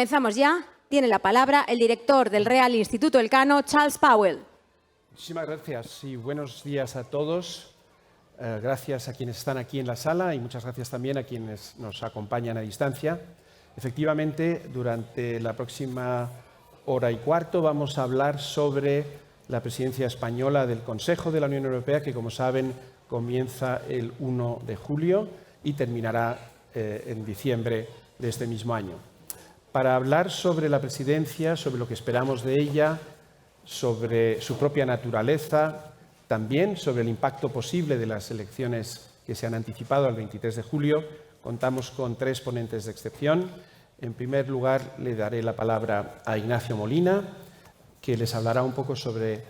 Comenzamos ya. Tiene la palabra el director del Real Instituto Elcano, Charles Powell. Muchísimas gracias y buenos días a todos. Gracias a quienes están aquí en la sala y muchas gracias también a quienes nos acompañan a distancia. Efectivamente, durante la próxima hora y cuarto vamos a hablar sobre la presidencia española del Consejo de la Unión Europea, que, como saben, comienza el 1 de julio y terminará en diciembre de este mismo año. Para hablar sobre la presidencia, sobre lo que esperamos de ella, sobre su propia naturaleza, también sobre el impacto posible de las elecciones que se han anticipado al 23 de julio, contamos con tres ponentes de excepción. En primer lugar, le daré la palabra a Ignacio Molina, que les hablará un poco sobre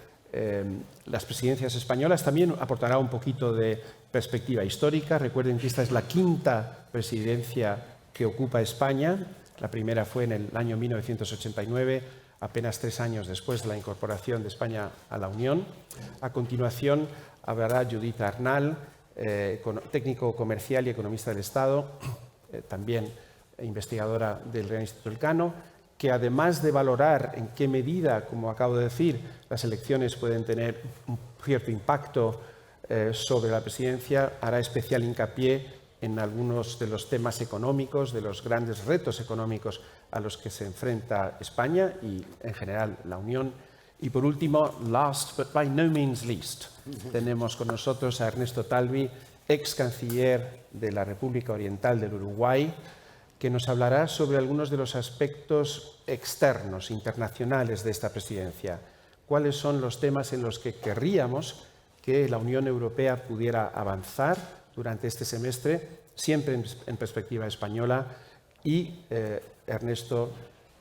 las presidencias españolas. También aportará un poquito de perspectiva histórica. Recuerden que esta es la quinta presidencia que ocupa España. La primera fue en el año 1989, apenas 3 años después de la incorporación de España a la Unión. A continuación hablará Judith Arnal, técnico comercial y economista del Estado, también investigadora del Real Instituto Elcano, que además de valorar en qué medida, como acabo de decir, las elecciones pueden tener un cierto impacto sobre la presidencia, hará especial hincapié en algunos de los temas económicos, de los grandes retos económicos a los que se enfrenta España y, en general, la Unión. Y, por último, last but by no means least, tenemos con nosotros a Ernesto Talvi, ex canciller de la República Oriental del Uruguay, que nos hablará sobre algunos de los aspectos externos, internacionales de esta presidencia. ¿Cuáles son los temas en los que querríamos que la Unión Europea pudiera avanzar durante este semestre, siempre en perspectiva española? Y Ernesto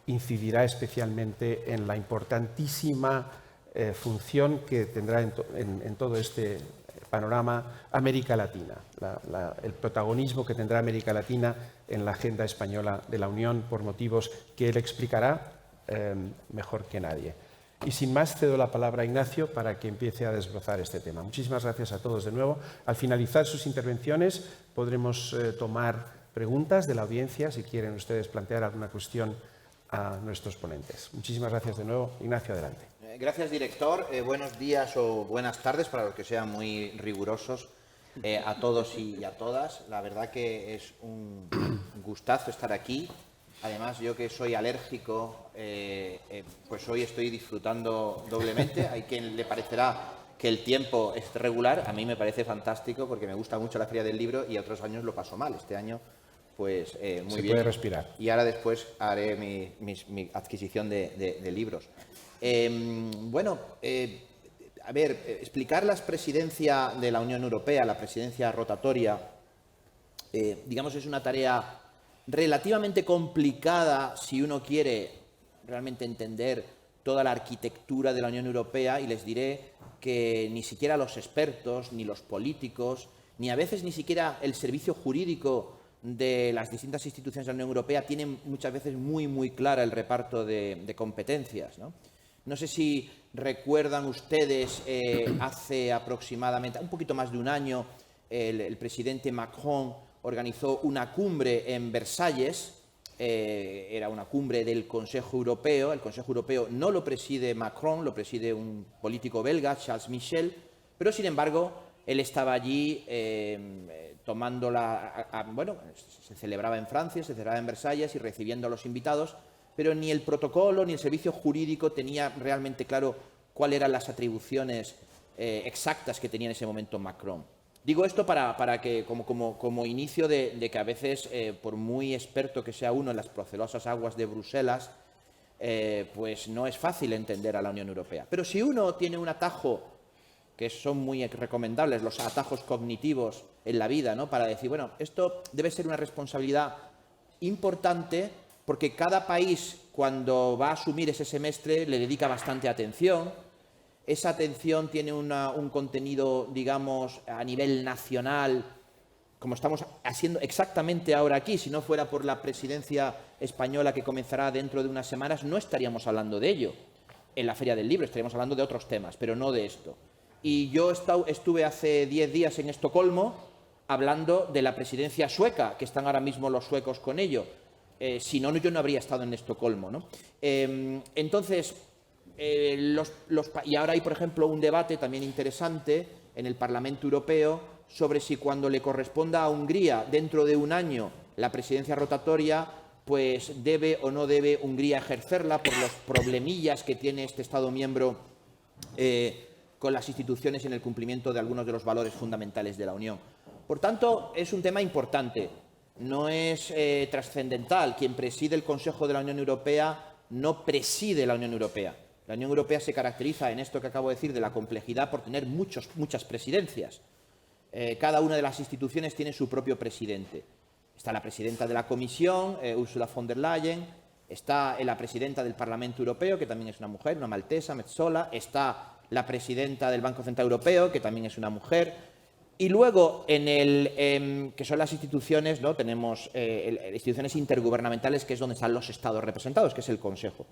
incidirá especialmente en la importantísima función que tendrá en todo este panorama América Latina, el protagonismo que tendrá América Latina en la agenda española de la Unión por motivos que él explicará mejor que nadie. Y sin más, cedo la palabra a Ignacio para que empiece a desbrozar este tema. Muchísimas gracias a todos de nuevo. Al finalizar sus intervenciones podremos tomar preguntas de la audiencia si quieren ustedes plantear alguna cuestión a nuestros ponentes. Muchísimas gracias de nuevo. Ignacio, adelante. Gracias, director. Buenos días o buenas tardes para los que sean muy rigurosos a todos y a todas. La verdad que es un gustazo estar aquí. Además, yo que soy alérgico, pues hoy estoy disfrutando doblemente. Hay quien le parecerá que el tiempo es regular. A mí me parece fantástico porque me gusta mucho la Feria del Libro y otros años lo paso mal. Este año, pues muy bien. Se puede respirar. Y ahora después haré mi adquisición de libros. A ver, explicar la presidencia de la Unión Europea, la presidencia rotatoria, digamos, es una tarea relativamente complicada si uno quiere realmente entender toda la arquitectura de la Unión Europea, y les diré que ni siquiera los expertos, ni los políticos, ni a veces ni siquiera el servicio jurídico de las distintas instituciones de la Unión Europea tienen muchas veces muy clara el reparto de competencias, ¿no? No sé si recuerdan ustedes, hace aproximadamente un poquito más de un año, el presidente Macron organizó una cumbre en Versalles. Era una cumbre del Consejo Europeo. El Consejo Europeo no lo preside Macron, lo preside un político belga, Charles Michel, pero sin embargo él estaba allí se celebraba en Francia, se celebraba en Versalles y recibiendo a los invitados, pero ni el protocolo ni el servicio jurídico tenía realmente claro cuáles eran las atribuciones exactas que tenía en ese momento Macron. Digo esto para que, como inicio de que a veces, por muy experto que sea uno en las procelosas aguas de Bruselas, pues no es fácil entender a la Unión Europea. Pero si uno tiene un atajo, que son muy recomendables, los atajos cognitivos en la vida, ¿no?, para decir, bueno, esto debe ser una responsabilidad importante porque cada país, cuando va a asumir ese semestre, le dedica bastante atención. Esa atención tiene un contenido, digamos, a nivel nacional, como estamos haciendo exactamente ahora aquí. Si no fuera por la presidencia española que comenzará dentro de unas semanas, no estaríamos hablando de ello. En la Feria del Libro estaríamos hablando de otros temas, pero no de esto. Y yo estuve hace 10 días en Estocolmo hablando de la presidencia sueca, que están ahora mismo los suecos con ello. Si no, yo no habría estado en Estocolmo, ¿no? Entonces, y ahora hay, por ejemplo, un debate también interesante en el Parlamento Europeo sobre si cuando le corresponda a Hungría dentro de un año la presidencia rotatoria, pues debe o no debe Hungría ejercerla por los problemillas que tiene este Estado miembro con las instituciones en el cumplimiento de algunos de los valores fundamentales de la Unión. Por tanto, es un tema importante. No es trascendental. Quien preside el Consejo de la Unión Europea no preside la Unión Europea. La Unión Europea se caracteriza en esto que acabo de decir de la complejidad por tener muchas presidencias. Cada una de las instituciones tiene su propio presidente. Está la presidenta de la Comisión, Ursula von der Leyen, está la presidenta del Parlamento Europeo, que también es una mujer, una maltesa, Metsola, está la presidenta del Banco Central Europeo, que también es una mujer. Y luego, que son las instituciones, ¿no? Tenemos instituciones intergubernamentales, que es donde están los Estados representados, que es el Consejo.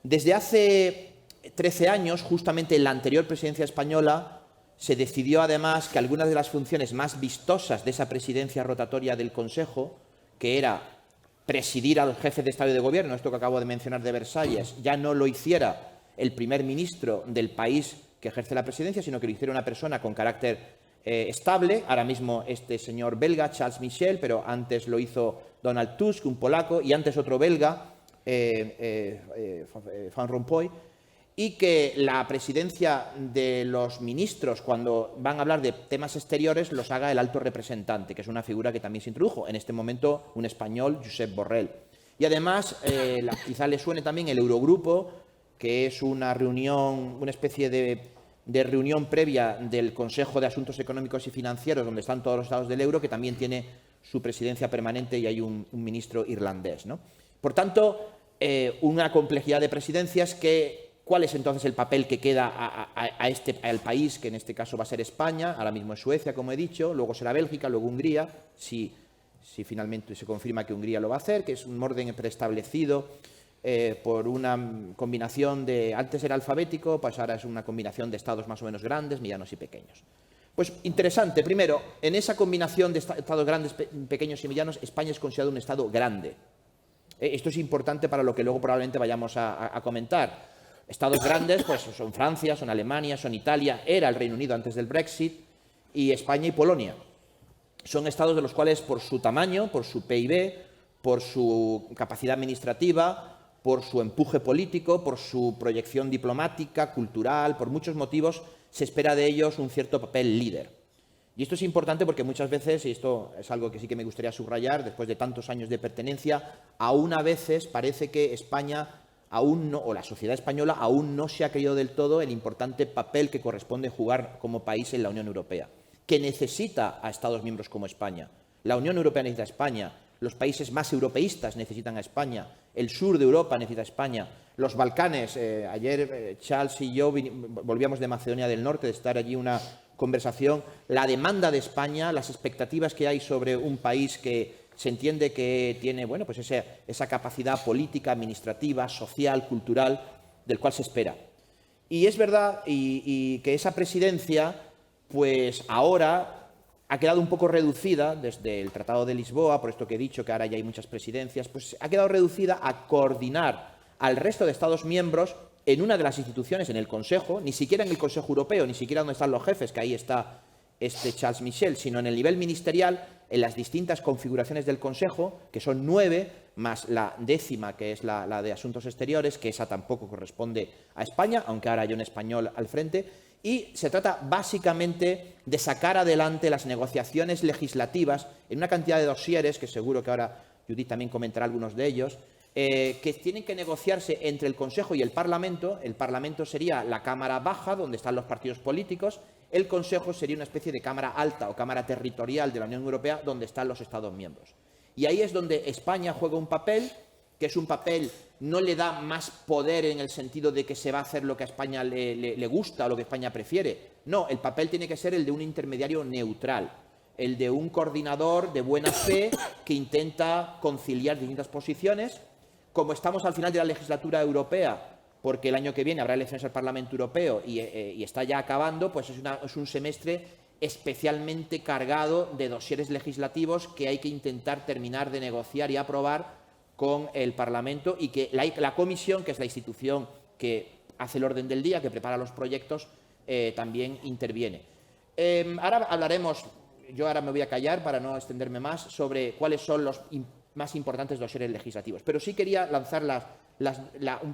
Desde hace 13 años, justamente en la anterior presidencia española, se decidió además que algunas de las funciones más vistosas de esa presidencia rotatoria del Consejo, que era presidir al jefe de Estado y de Gobierno, esto que acabo de mencionar de Versalles, ya no lo hiciera el primer ministro del país que ejerce la presidencia, sino que lo hiciera una persona con carácter estable. Ahora mismo este señor belga, Charles Michel, pero antes lo hizo Donald Tusk, un polaco, y antes otro belga, Van Rompuy, y que la presidencia de los ministros, cuando van a hablar de temas exteriores, los haga el alto representante, que es una figura que también se introdujo, en este momento un español, Josep Borrell. Y además, quizá le suene también el Eurogrupo, que es una reunión, una especie de reunión previa del Consejo de Asuntos Económicos y Financieros, donde están todos los estados del euro, que también tiene su presidencia permanente y hay un ministro irlandés, ¿no? Por tanto, una complejidad de presidencias. ¿Cuál es entonces el papel que queda al país, que en este caso va a ser España? Ahora mismo es Suecia, como he dicho, luego será Bélgica, luego Hungría, si finalmente se confirma que Hungría lo va a hacer, que es un orden preestablecido por una combinación de, antes era alfabético, pues ahora es una combinación de estados más o menos grandes, medianos y pequeños. Pues interesante, primero, en esa combinación de estados grandes, pequeños y medianos, España es considerado un estado grande. Esto es importante para lo que luego probablemente vayamos a comentar. Estados grandes pues son Francia, son Alemania, son Italia, era el Reino Unido antes del Brexit, y España y Polonia. Son estados de los cuales, por su tamaño, por su PIB, por su capacidad administrativa, por su empuje político, por su proyección diplomática, cultural, por muchos motivos, se espera de ellos un cierto papel líder. Y esto es importante porque muchas veces, y esto es algo que sí que me gustaría subrayar, después de tantos años de pertenencia, aún a veces parece que España aún no, o la sociedad española aún no se ha creído del todo el importante papel que corresponde jugar como país en la Unión Europea, que necesita a Estados miembros como España. La Unión Europea necesita a España, los países más europeístas necesitan a España, el sur de Europa necesita a España, los Balcanes. Ayer Charles y yo volvíamos de Macedonia del Norte, de estar allí una conversación. La demanda de España, las expectativas que hay sobre un país que se entiende que tiene, bueno, pues esa capacidad política, administrativa, social, cultural, del cual se espera. Y es verdad y que esa presidencia, pues ahora ha quedado un poco reducida desde el Tratado de Lisboa, por esto que he dicho que ahora ya hay muchas presidencias, pues ha quedado reducida a coordinar al resto de Estados miembros en una de las instituciones, en el Consejo, ni siquiera en el Consejo Europeo, ni siquiera donde están los jefes, que ahí está Charles Michel, sino en el nivel ministerial, en las distintas configuraciones del Consejo, que son 9, más la 10ª, que es la de Asuntos Exteriores, que esa tampoco corresponde a España, aunque ahora hay un español al frente, y se trata básicamente de sacar adelante las negociaciones legislativas en una cantidad de dosieres, que seguro que ahora Judith también comentará algunos de ellos, que tienen que negociarse entre el Consejo y el Parlamento. El Parlamento sería la Cámara Baja, donde están los partidos políticos. El Consejo sería una especie de Cámara Alta o Cámara Territorial de la Unión Europea, donde están los Estados miembros. Y ahí es donde España juega un papel, que es un papel, no le da más poder en el sentido de que se va a hacer lo que a España le gusta o lo que España prefiere. No, el papel tiene que ser el de un intermediario neutral, el de un coordinador de buena fe que intenta conciliar distintas posiciones. Como estamos al final de la legislatura europea, porque el año que viene habrá elecciones al Parlamento Europeo y está ya acabando, pues es un semestre especialmente cargado de dosieres legislativos que hay que intentar terminar de negociar y aprobar con el Parlamento y que la Comisión, que es la institución que hace el orden del día, que prepara los proyectos, también interviene. Ahora hablaremos, yo ahora me voy a callar para no extenderme más, sobre cuáles son los más importantes dosieres legislativos. Pero sí quería lanzar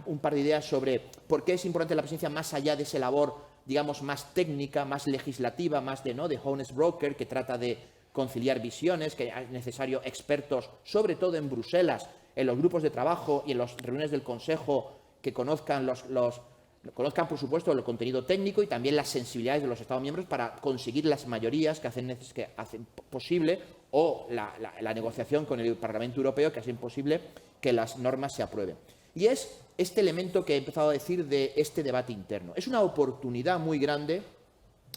un par de ideas sobre por qué es importante la presencia más allá de esa labor, digamos, más técnica, más legislativa, más de honest broker, que trata de conciliar visiones, que es necesario expertos, sobre todo en Bruselas, en los grupos de trabajo y en las reuniones del Consejo, que conozcan conozcan, por supuesto, el contenido técnico y también las sensibilidades de los Estados miembros para conseguir las mayorías que hacen posible, o la negociación con el Parlamento Europeo que hacen posible que las normas se aprueben. Y es este elemento que he empezado a decir de este debate interno. Es una oportunidad muy grande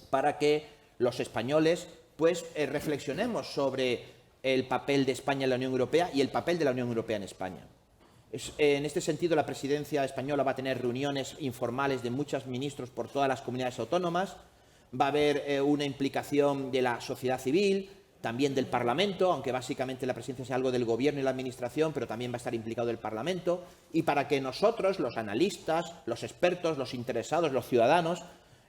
para que los españoles reflexionemos sobre el papel de España en la Unión Europea y el papel de la Unión Europea en España. En este sentido, la presidencia española va a tener reuniones informales de muchos ministros por todas las comunidades autónomas. Va a haber una implicación de la sociedad civil, también del Parlamento, aunque básicamente la presidencia sea algo del Gobierno y la Administración, pero también va a estar implicado el Parlamento. Y para que nosotros, los analistas, los expertos, los interesados, los ciudadanos,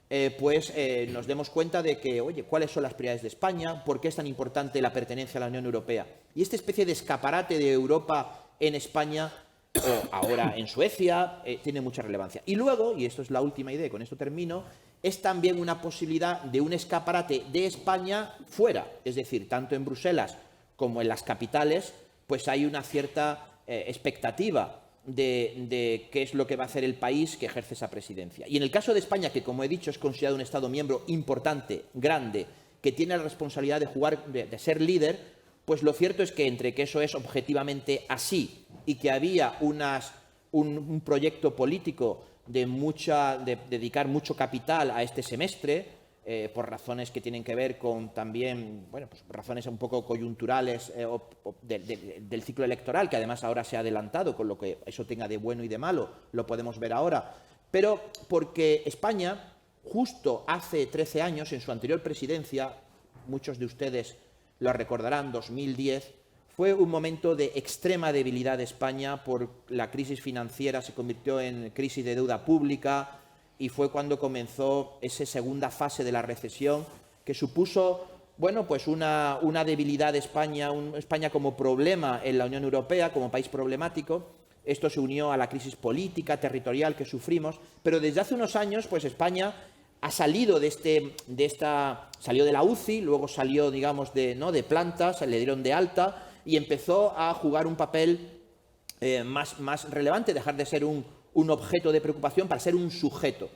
nos demos cuenta de que, oye, ¿cuáles son las prioridades de España? ¿Por qué es tan importante la pertenencia a la Unión Europea? Y esta especie de escaparate de Europa en España, o ahora en Suecia, tiene mucha relevancia. Y luego, y esto es la última idea, y con esto termino, es también una posibilidad de un escaparate de España fuera. Es decir, tanto en Bruselas como en las capitales, pues hay una cierta expectativa de qué es lo que va a hacer el país que ejerce esa presidencia. Y en el caso de España, que como he dicho es considerado un Estado miembro importante, grande, que tiene la responsabilidad de ser líder, pues lo cierto es que entre que eso es objetivamente así y que había un proyecto político de dedicar mucho capital a este semestre, por razones que tienen que ver con también, razones un poco coyunturales del ciclo electoral, que además ahora se ha adelantado, con lo que eso tenga de bueno y de malo, lo podemos ver ahora. Pero porque España, justo hace 13 años, en su anterior presidencia, muchos de ustedes lo recordarán, 2010, fue un momento de extrema debilidad de España por la crisis financiera, se convirtió en crisis de deuda pública y fue cuando comenzó esa segunda fase de la recesión que supuso, una debilidad de España, España como problema en la Unión Europea, como país problemático. Esto se unió a la crisis política, territorial que sufrimos, pero desde hace unos años, pues España ha salido salió de la UCI, luego salió, digamos, de planta, se le dieron de alta y empezó a jugar un papel más relevante, dejar de ser un objeto de preocupación para ser un sujeto.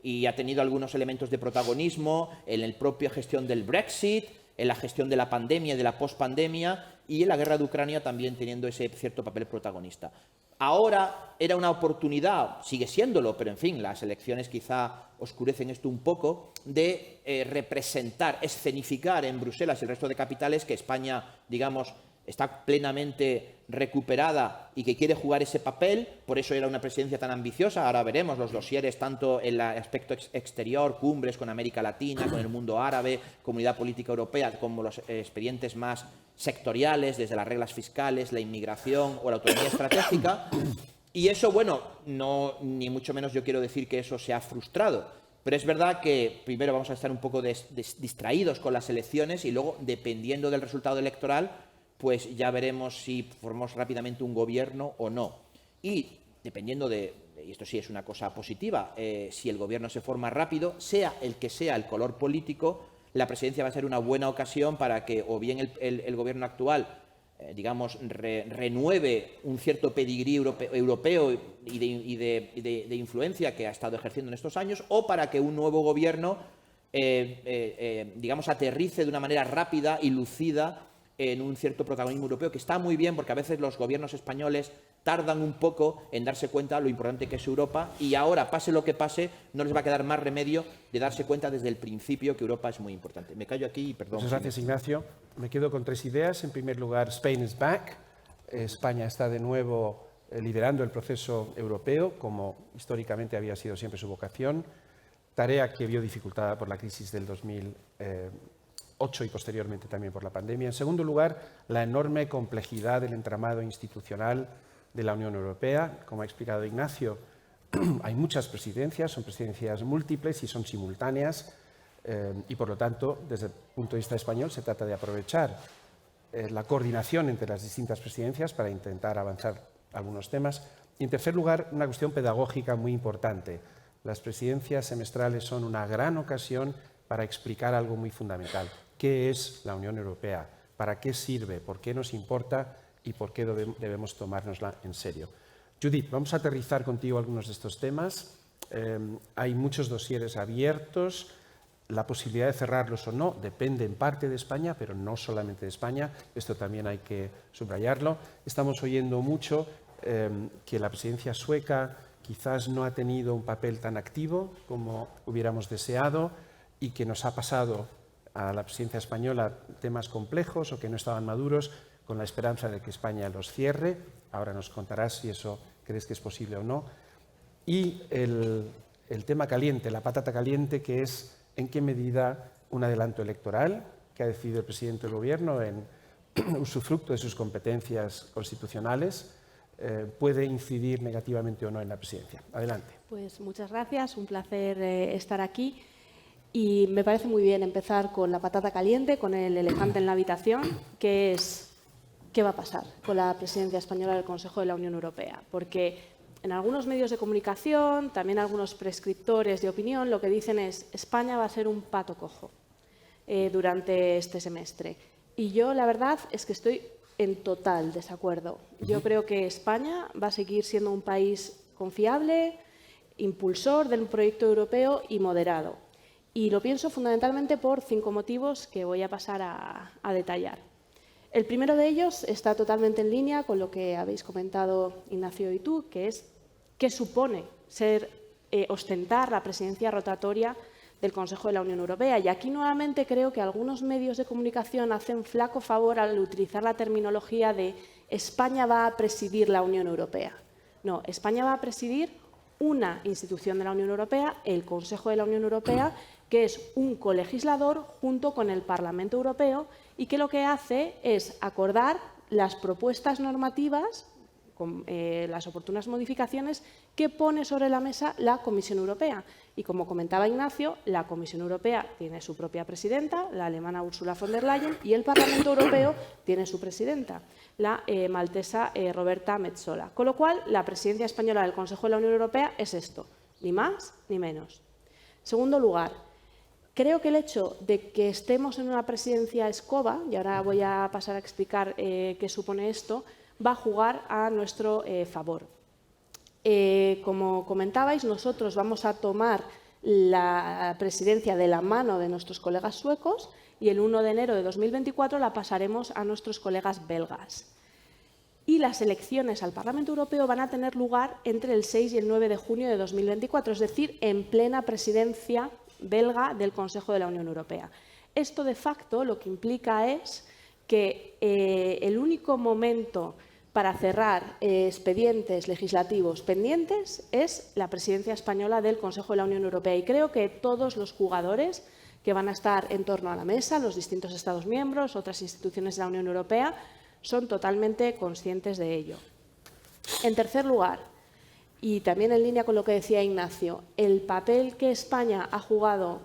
Y ha tenido algunos elementos de protagonismo en la propia gestión del Brexit, en la gestión de la pandemia y de la pospandemia, y en la guerra de Ucrania también teniendo ese cierto papel protagonista. Ahora era una oportunidad, sigue siéndolo, pero en fin, las elecciones quizá oscurecen esto un poco, de representar, escenificar en Bruselas y el resto de capitales que España, digamos, está plenamente recuperada y que quiere jugar ese papel. Por eso era una presidencia tan ambiciosa. Ahora veremos los dosieres tanto en el aspecto exterior, cumbres con América Latina, con el mundo árabe, Comunidad Política Europea, como los expedientes más sectoriales, desde las reglas fiscales, la inmigración o la autonomía estratégica. Y eso, ni mucho menos yo quiero decir que eso se ha frustrado. Pero es verdad que primero vamos a estar un poco distraídos con las elecciones y luego, dependiendo del resultado electoral, pues ya veremos si formamos rápidamente un gobierno o no. Y dependiendo y esto sí es una cosa positiva, si el gobierno se forma rápido, sea el que sea el color político, la presidencia va a ser una buena ocasión para que o bien el gobierno actual, renueve un cierto pedigrí europeo y de influencia que ha estado ejerciendo en estos años, o para que un nuevo gobierno, aterrice de una manera rápida y lucida en un cierto protagonismo europeo, que está muy bien porque a veces los gobiernos españoles tardan un poco en darse cuenta de lo importante que es Europa y ahora, pase lo que pase, no les va a quedar más remedio de darse cuenta desde el principio que Europa es muy importante. Me callo aquí y perdón. Muchas gracias, Ignacio. Me quedo con 3 ideas. En primer lugar, Spain is back. España está de nuevo liderando el proceso europeo, como históricamente había sido siempre su vocación, tarea que vio dificultada por la crisis del 2008 2008 y posteriormente también por la pandemia. En segundo lugar, la enorme complejidad del entramado institucional de la Unión Europea. Como ha explicado Ignacio, hay muchas presidencias, son presidencias múltiples y son simultáneas y, por lo tanto, desde el punto de vista español, se trata de aprovechar la coordinación entre las distintas presidencias para intentar avanzar algunos temas. Y, en tercer lugar, una cuestión pedagógica muy importante. Las presidencias semestrales son una gran ocasión para explicar algo muy fundamental. ¿Qué es la Unión Europea? ¿Para qué sirve? ¿Por qué nos importa? ¿Y por qué debemos tomárnosla en serio? Judith, vamos a aterrizar contigo algunos de estos temas. Hay muchos dosieres abiertos. La posibilidad de cerrarlos o no depende en parte de España, pero no solamente de España. Esto también hay que subrayarlo. Estamos oyendo mucho que la presidencia sueca quizás no ha tenido un papel tan activo como hubiéramos deseado y que nos ha pasado a la presidencia española temas complejos o que no estaban maduros, con la esperanza de que España los cierre. Ahora nos contarás si eso crees que es posible o no. Y el tema caliente, la patata caliente, que es en qué medida un adelanto electoral que ha decidido el presidente del Gobierno en usufructo de sus competencias constitucionales puede incidir negativamente o no en la presidencia. Adelante. Pues muchas gracias, un placer estar aquí. Y me parece muy bien empezar con la patata caliente, con el elefante en la habitación, que es ¿qué va a pasar con la presidencia española del Consejo de la Unión Europea? Porque en algunos medios de comunicación, también algunos prescriptores de opinión, lo que dicen es España va a ser un pato cojo durante este semestre. Y yo, la verdad, es que estoy en total desacuerdo. Yo creo que España va a seguir siendo un país confiable, impulsor del proyecto europeo y moderado. Y lo pienso fundamentalmente por 5 motivos que voy a pasar a detallar. El primero de ellos está totalmente en línea con lo que habéis comentado Ignacio y tú, que es qué supone ostentar la presidencia rotatoria del Consejo de la Unión Europea. Y aquí nuevamente creo que algunos medios de comunicación hacen flaco favor al utilizar la terminología de España va a presidir la Unión Europea. No, España va a presidir una institución de la Unión Europea, el Consejo de la Unión Europea, que es un colegislador junto con el Parlamento Europeo y que lo que hace es acordar las propuestas normativas, con las oportunas modificaciones que pone sobre la mesa la Comisión Europea. Y como comentaba Ignacio, la Comisión Europea tiene su propia presidenta, la alemana Ursula von der Leyen, y el Parlamento Europeo tiene su presidenta, la maltesa Roberta Metsola. Con lo cual, la presidencia española del Consejo de la Unión Europea es esto, ni más ni menos. Segundo lugar, creo que el hecho de que estemos en una presidencia escoba, y ahora voy a pasar a explicar qué supone esto, va a jugar a nuestro favor. Como comentabais, nosotros vamos a tomar la presidencia de la mano de nuestros colegas suecos y el 1 de enero de 2024 la pasaremos a nuestros colegas belgas. Y las elecciones al Parlamento Europeo van a tener lugar entre el 6 y el 9 de junio de 2024, es decir, en plena presidencia belga del Consejo de la Unión Europea. Esto, de facto, lo que implica es que el único momento para cerrar expedientes legislativos pendientes es la presidencia española del Consejo de la Unión Europea. Y creo que todos los jugadores que van a estar en torno a la mesa, los distintos Estados miembros, otras instituciones de la Unión Europea, son totalmente conscientes de ello. En tercer lugar, y también en línea con lo que decía Ignacio, el papel que España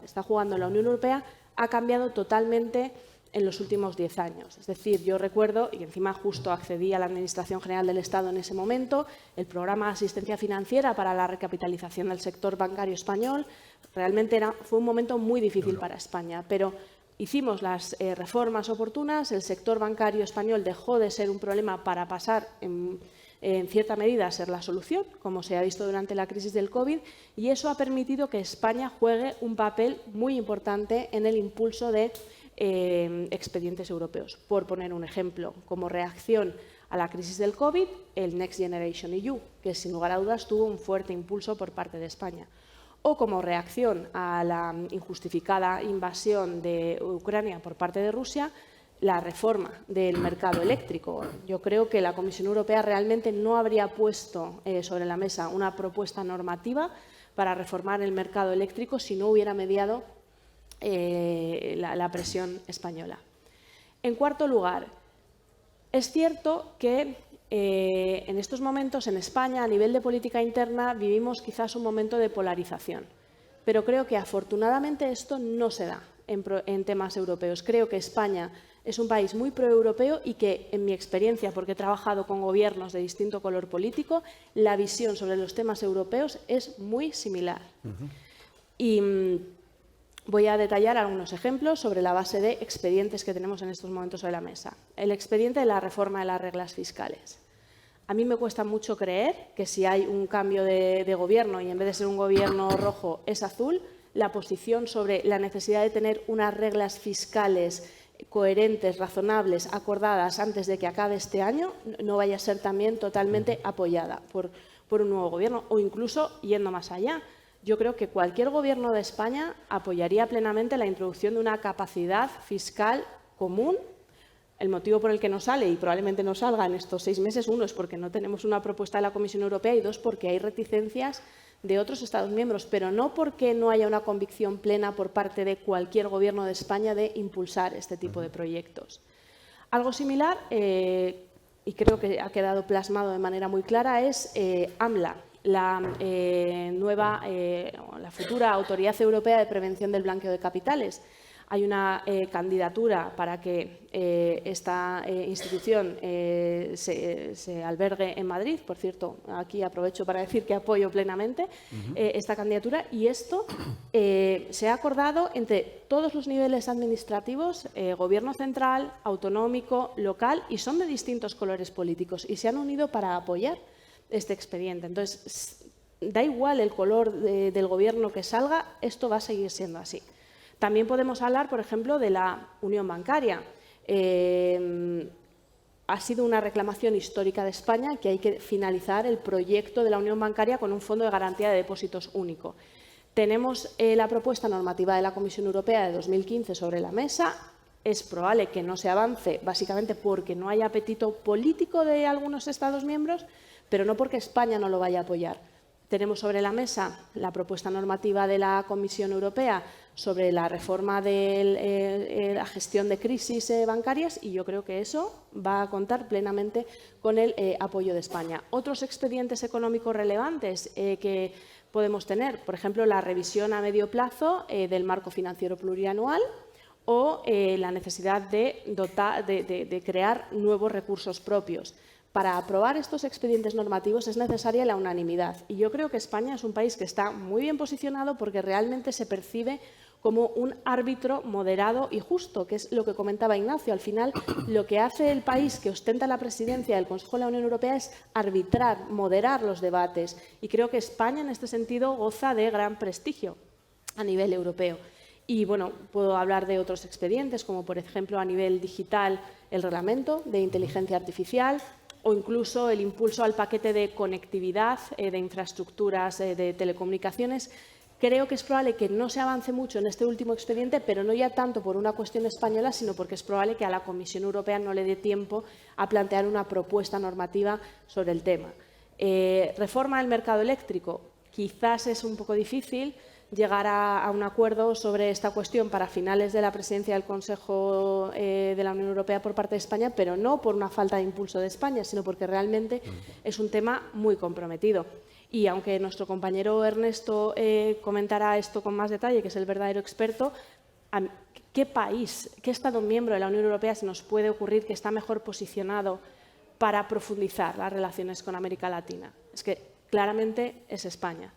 está jugando en la Unión Europea ha cambiado totalmente en los últimos 10 años. Es decir, yo recuerdo, y encima justo accedí a la Administración General del Estado en ese momento, el programa de asistencia financiera para la recapitalización del sector bancario español. Realmente fue un momento muy difícil para España, pero hicimos las reformas oportunas, el sector bancario español dejó de ser un problema para pasar en cierta medida a ser la solución, como se ha visto durante la crisis del COVID, y eso ha permitido que España juegue un papel muy importante en el impulso de expedientes europeos. Por poner un ejemplo, como reacción a la crisis del COVID, el Next Generation EU, que sin lugar a dudas tuvo un fuerte impulso por parte de España. O como reacción a la injustificada invasión de Ucrania por parte de Rusia, la reforma del mercado eléctrico. Yo creo que la Comisión Europea realmente no habría puesto sobre la mesa una propuesta normativa para reformar el mercado eléctrico si no hubiera mediado la presión española. En cuarto lugar, es cierto que en estos momentos en España, a nivel de política interna, vivimos quizás un momento de polarización. Pero creo que afortunadamente esto no se da en temas europeos. Creo que España es un país muy proeuropeo y que, en mi experiencia, porque he trabajado con gobiernos de distinto color político, la visión sobre los temas europeos es muy similar. Y voy a detallar algunos ejemplos sobre la base de expedientes que tenemos en estos momentos sobre la mesa. El expediente de la reforma de las reglas fiscales. A mí me cuesta mucho creer que si hay un cambio de gobierno y en vez de ser un gobierno rojo es azul, la posición sobre la necesidad de tener unas reglas fiscales coherentes, razonables, acordadas antes de que acabe este año, no vaya a ser también totalmente apoyada por un nuevo gobierno o incluso yendo más allá. Yo creo que cualquier gobierno de España apoyaría plenamente la introducción de una capacidad fiscal común. El motivo por el que no sale, y probablemente no salga en estos 6 meses, uno es porque no tenemos una propuesta de la Comisión Europea y dos porque hay reticencias de otros Estados miembros, pero no porque no haya una convicción plena por parte de cualquier gobierno de España de impulsar este tipo de proyectos. Algo similar, y creo que ha quedado plasmado de manera muy clara, es AMLA, la futura Autoridad Europea de Prevención del Blanqueo de Capitales. Hay una candidatura para que esta institución se albergue en Madrid. Por cierto, aquí aprovecho para decir que apoyo plenamente esta candidatura. Y esto se ha acordado entre todos los niveles administrativos, gobierno central, autonómico, local, y son de distintos colores políticos y se han unido para apoyar este expediente. Entonces, da igual el color del gobierno que salga, esto va a seguir siendo así. También podemos hablar, por ejemplo, de la unión bancaria. Ha sido una reclamación histórica de España que hay que finalizar el proyecto de la unión bancaria con un fondo de garantía de depósitos único. Tenemos la propuesta normativa de la Comisión Europea de 2015 sobre la mesa. Es probable que no se avance, básicamente porque no hay apetito político de algunos Estados miembros, pero no porque España no lo vaya a apoyar. Tenemos sobre la mesa la propuesta normativa de la Comisión Europea sobre la reforma de la gestión de crisis bancarias y yo creo que eso va a contar plenamente con el apoyo de España. Otros expedientes económicos relevantes que podemos tener, por ejemplo, la revisión a medio plazo del marco financiero plurianual o la necesidad de crear nuevos recursos propios. Para aprobar estos expedientes normativos es necesaria la unanimidad y yo creo que España es un país que está muy bien posicionado porque realmente se percibe como un árbitro moderado y justo, que es lo que comentaba Ignacio. Al final, lo que hace el país que ostenta la presidencia del Consejo de la Unión Europea es arbitrar, moderar los debates y creo que España en este sentido goza de gran prestigio a nivel europeo. Y bueno, puedo hablar de otros expedientes, como por ejemplo a nivel digital el reglamento de inteligencia artificial, o incluso el impulso al paquete de conectividad de infraestructuras de telecomunicaciones. Creo que es probable que no se avance mucho en este último expediente, pero no ya tanto por una cuestión española, sino porque es probable que a la Comisión Europea no le dé tiempo a plantear una propuesta normativa sobre el tema. Reforma del mercado eléctrico. Quizás es un poco difícil llegar a un acuerdo sobre esta cuestión para finales de la presidencia del Consejo de la Unión Europea por parte de España, pero no por una falta de impulso de España, sino porque realmente es un tema muy comprometido. Y aunque nuestro compañero Ernesto comentará esto con más detalle, que es el verdadero experto, ¿qué país, qué Estado miembro de la Unión Europea se nos puede ocurrir que está mejor posicionado para profundizar las relaciones con América Latina? Es que claramente es España.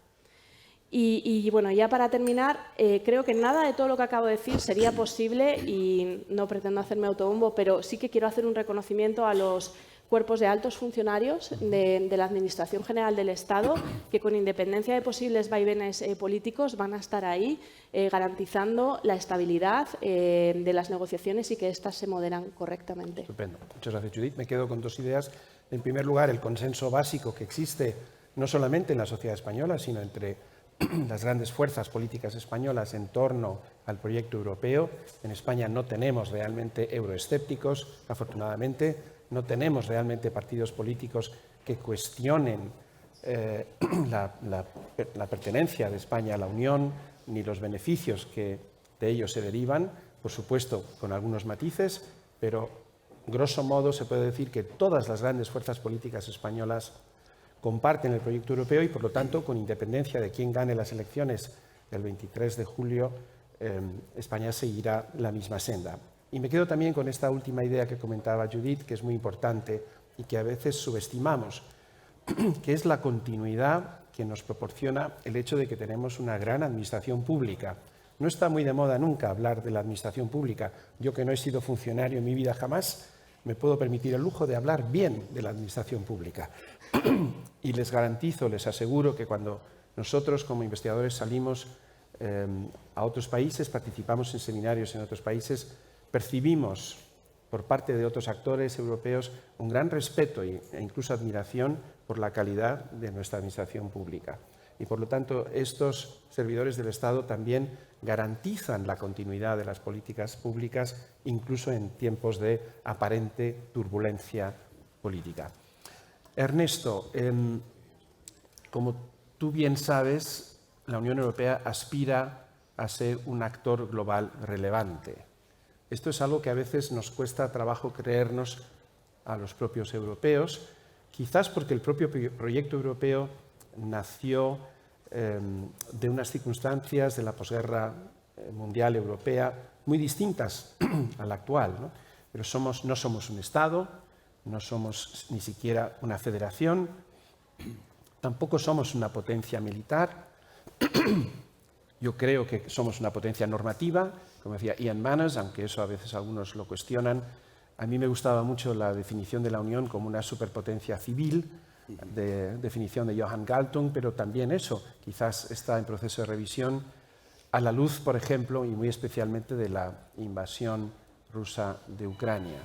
Y bueno, ya para terminar, creo que nada de todo lo que acabo de decir sería posible y no pretendo hacerme autobombo, pero sí que quiero hacer un reconocimiento a los cuerpos de altos funcionarios de la Administración General del Estado que, con independencia de posibles vaivenes políticos, van a estar ahí garantizando la estabilidad de las negociaciones y que éstas se moderan correctamente. Estupendo. Muchas gracias, Judith. Me quedo con 2 ideas. En primer lugar, el consenso básico que existe no solamente en la sociedad española, sino entre las grandes fuerzas políticas españolas en torno al proyecto europeo. En España no tenemos realmente euroescépticos, afortunadamente. No tenemos realmente partidos políticos que cuestionen la pertenencia de España a la Unión ni los beneficios que de ello se derivan, por supuesto, con algunos matices, pero grosso modo se puede decir que todas las grandes fuerzas políticas españolas comparten el proyecto europeo y, por lo tanto, con independencia de quién gane las elecciones del 23 de julio, España seguirá la misma senda. Y me quedo también con esta última idea que comentaba Judith, que es muy importante y que a veces subestimamos, que es la continuidad que nos proporciona el hecho de que tenemos una gran administración pública. No está muy de moda nunca hablar de la administración pública. Yo, que no he sido funcionario en mi vida jamás, me puedo permitir el lujo de hablar bien de la administración pública. Y les garantizo, les aseguro que cuando nosotros como investigadores salimos a otros países, participamos en seminarios en otros países, percibimos por parte de otros actores europeos un gran respeto e incluso admiración por la calidad de nuestra administración pública. Y por lo tanto, estos servidores del Estado también garantizan la continuidad de las políticas públicas, incluso en tiempos de aparente turbulencia política. Ernesto, como tú bien sabes, la Unión Europea aspira a ser un actor global relevante. Esto es algo que a veces nos cuesta trabajo creernos a los propios europeos, quizás porque el propio proyecto europeo nació de unas circunstancias de la posguerra mundial europea muy distintas a la actual, ¿no? Pero no somos un Estado, no somos ni siquiera una federación, tampoco somos una potencia militar. Yo creo que somos una potencia normativa, como decía Ian Manners, aunque eso a veces algunos lo cuestionan. A mí me gustaba mucho la definición de la Unión como una superpotencia civil, definición de Johan Galtung, pero también eso quizás está en proceso de revisión a la luz, por ejemplo, y muy especialmente de la invasión rusa de Ucrania.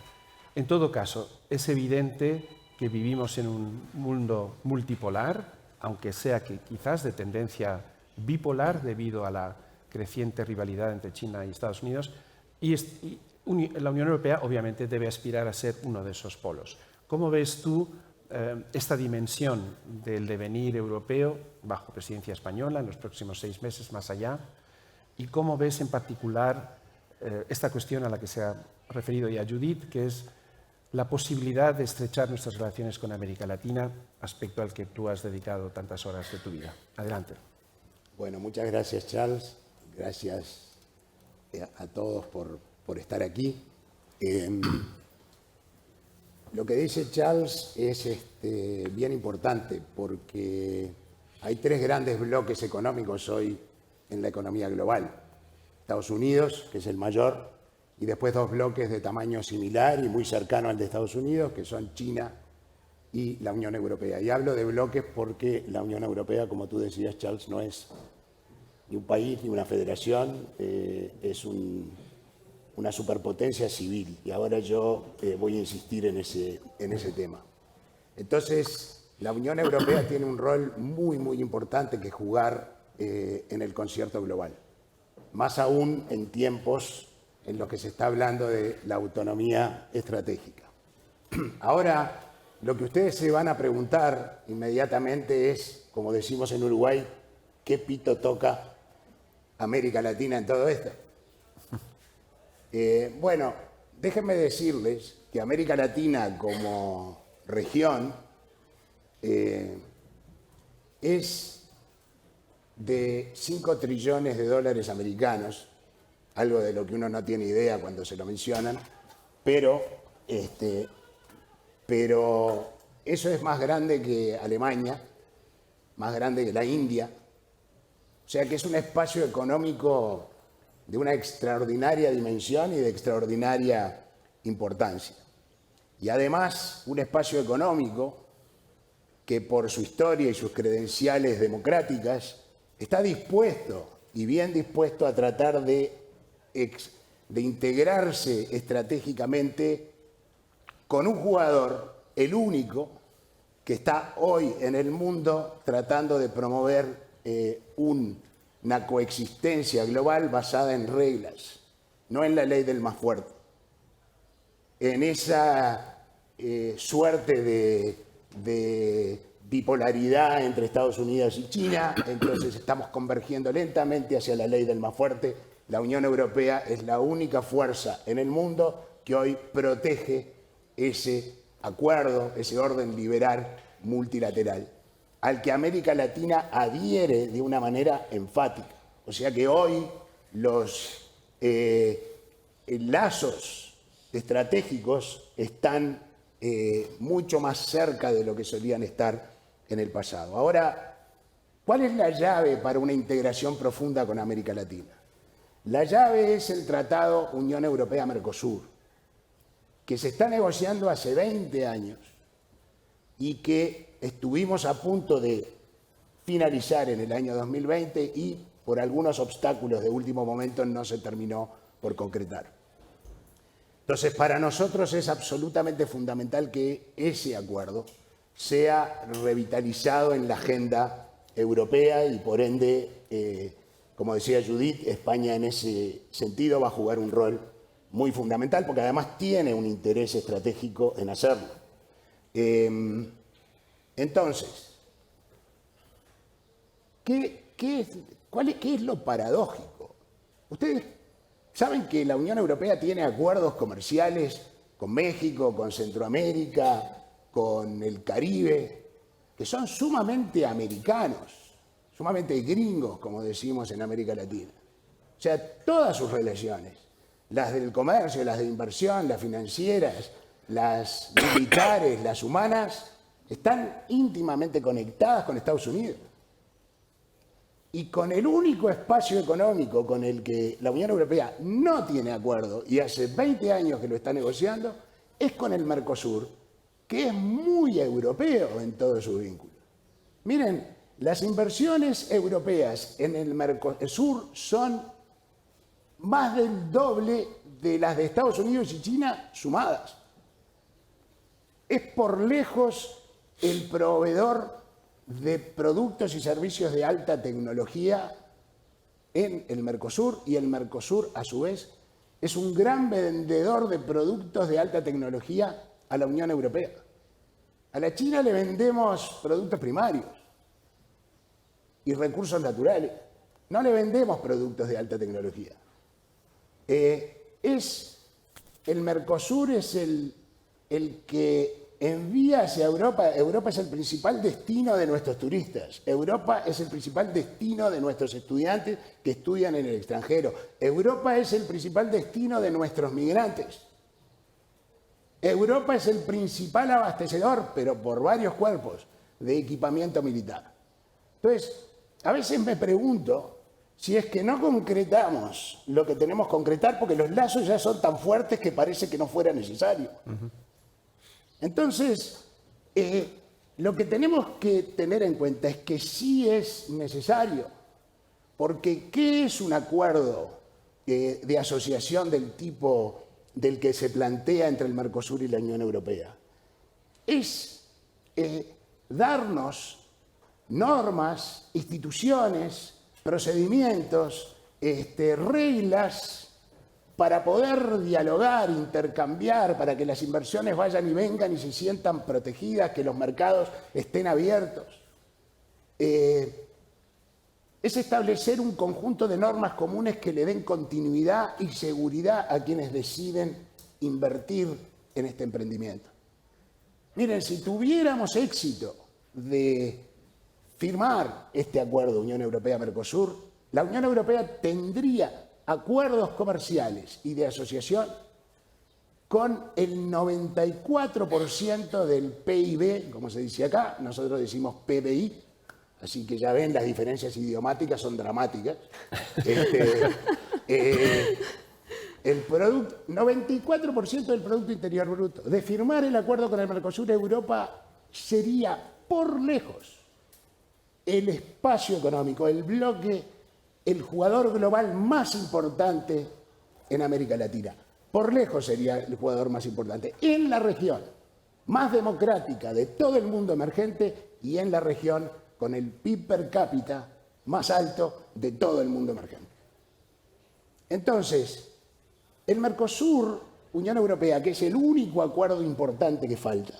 En todo caso, es evidente que vivimos en un mundo multipolar, aunque sea que quizás de tendencia bipolar debido a la creciente rivalidad entre China y Estados Unidos, y la Unión Europea obviamente debe aspirar a ser uno de esos polos. ¿Cómo ves tú esta dimensión del devenir europeo bajo presidencia española en los próximos 6 meses más allá? ¿Y cómo ves en particular esta cuestión a la que se ha referido ya Judith, que es la posibilidad de estrechar nuestras relaciones con América Latina, aspecto al que tú has dedicado tantas horas de tu vida? Adelante. Bueno, muchas gracias, Charles. Gracias a todos por estar aquí. Lo que dice Charles es bien importante porque hay 3 grandes bloques económicos hoy en la economía global. Estados Unidos, que es el mayor, y después 2 bloques de tamaño similar y muy cercano al de Estados Unidos, que son China y la Unión Europea. Y hablo de bloques porque la Unión Europea, como tú decías, Charles, no es ni un país ni una federación, es una superpotencia civil. Y ahora yo voy a insistir en ese tema. Entonces, la Unión Europea tiene un rol muy, muy importante que jugar en el concierto global. Más aún en tiempos en los que se está hablando de la autonomía estratégica. Ahora, lo que ustedes se van a preguntar inmediatamente es, como decimos en Uruguay, ¿qué pito toca América Latina en todo esto? Bueno, déjenme decirles que América Latina como región es de 5 trillones de dólares americanos, algo de lo que uno no tiene idea cuando se lo mencionan, pero eso es más grande que Alemania, más grande que la India, o sea que es un espacio económico de una extraordinaria dimensión y de extraordinaria importancia. Y además un espacio económico que por su historia y sus credenciales democráticas está dispuesto y bien dispuesto a tratar de integrarse estratégicamente con un jugador, el único, que está hoy en el mundo tratando de promover una coexistencia global basada en reglas, no en la ley del más fuerte. En esa suerte de bipolaridad entre Estados Unidos y China, entonces estamos convergiendo lentamente hacia la ley del más fuerte la Unión Europea es la única fuerza en el mundo que hoy protege ese acuerdo, ese orden liberal multilateral, al que América Latina adhiere de una manera enfática. O sea que hoy los lazos estratégicos están mucho más cerca de lo que solían estar en el pasado. Ahora, ¿cuál es la llave para una integración profunda con América Latina? La llave es el Tratado Unión Europea-Mercosur, que se está negociando hace 20 años y que estuvimos a punto de finalizar en el año 2020 y por algunos obstáculos de último momento no se terminó por concretar. Entonces, para nosotros es absolutamente fundamental que ese acuerdo sea revitalizado en la agenda europea y, por ende, como decía Judith, España en ese sentido va a jugar un rol muy fundamental porque además tiene un interés estratégico en hacerlo. Entonces, ¿qué es lo paradójico? Ustedes saben que la Unión Europea tiene acuerdos comerciales con México, con Centroamérica, con el Caribe, que son sumamente americanos, sumamente gringos, como decimos en América Latina. O sea, todas sus relaciones, las del comercio, las de inversión, las financieras, las militares, las humanas, están íntimamente conectadas con Estados Unidos. Y con el único espacio económico con el que la Unión Europea no tiene acuerdo, y hace 20 años que lo está negociando, es con el Mercosur, que es muy europeo en todos sus vínculos. Miren, las inversiones europeas en el Mercosur son más del doble de las de Estados Unidos y China sumadas. Es por lejos el proveedor de productos y servicios de alta tecnología en el Mercosur, y el Mercosur, a su vez, es un gran vendedor de productos de alta tecnología a la Unión Europea. A la China le vendemos productos primarios y recursos naturales. No le vendemos productos de alta tecnología. El Mercosur es el que envía hacia Europa. Europa es el principal destino de nuestros turistas. Europa es el principal destino de nuestros estudiantes que estudian en el extranjero. Europa es el principal destino de nuestros migrantes. Europa es el principal abastecedor, pero por varios cuerpos, de equipamiento militar. Entonces, a veces me pregunto si es que no concretamos lo que tenemos que concretar porque los lazos ya son tan fuertes que parece que no fuera necesario. Entonces, lo que tenemos que tener en cuenta es que sí es necesario, porque ¿qué es un acuerdo de asociación del tipo del que se plantea entre el Mercosur y la Unión Europea? Es darnos normas, instituciones, procedimientos, reglas para poder dialogar, intercambiar, para que las inversiones vayan y vengan y se sientan protegidas, que los mercados estén abiertos. Es establecer un conjunto de normas comunes que le den continuidad y seguridad a quienes deciden invertir en este emprendimiento. Miren, si tuviéramos éxito de firmar este acuerdo Unión Europea-Mercosur, la Unión Europea tendría acuerdos comerciales y de asociación con el 94% del PIB, como se dice acá, nosotros decimos PBI, así que ya ven, las diferencias idiomáticas son dramáticas. El 94% del Producto Interior Bruto. De firmar el acuerdo con el Mercosur, Europa sería, por lejos, el espacio económico, el bloque, el jugador global más importante en América Latina. Por lejos sería el jugador más importante en la región más democrática de todo el mundo emergente y en la región con el PIB per cápita más alto de todo el mundo emergente. Entonces, el Mercosur, Unión Europea, que es el único acuerdo importante que falta,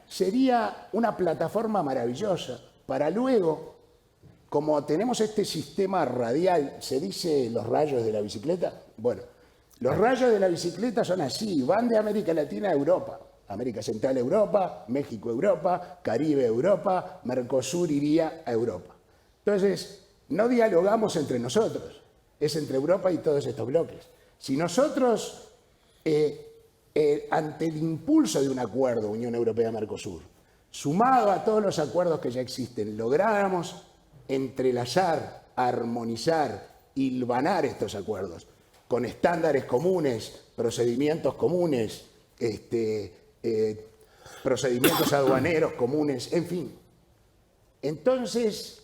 sería una plataforma maravillosa para luego como tenemos este sistema radial, ¿se dice los rayos de la bicicleta? Bueno, los rayos de la bicicleta son así, van de América Latina a Europa. América Central a Europa, México a Europa, Caribe a Europa, Mercosur iría a Europa. Entonces, no dialogamos entre nosotros, es entre Europa y todos estos bloques. Si nosotros, ante el impulso de un acuerdo Unión Europea-Mercosur, sumado a todos los acuerdos que ya existen, lográramos entrelazar, armonizar, hilvanar estos acuerdos con estándares comunes, procedimientos comunes, procedimientos aduaneros comunes, en fin. Entonces,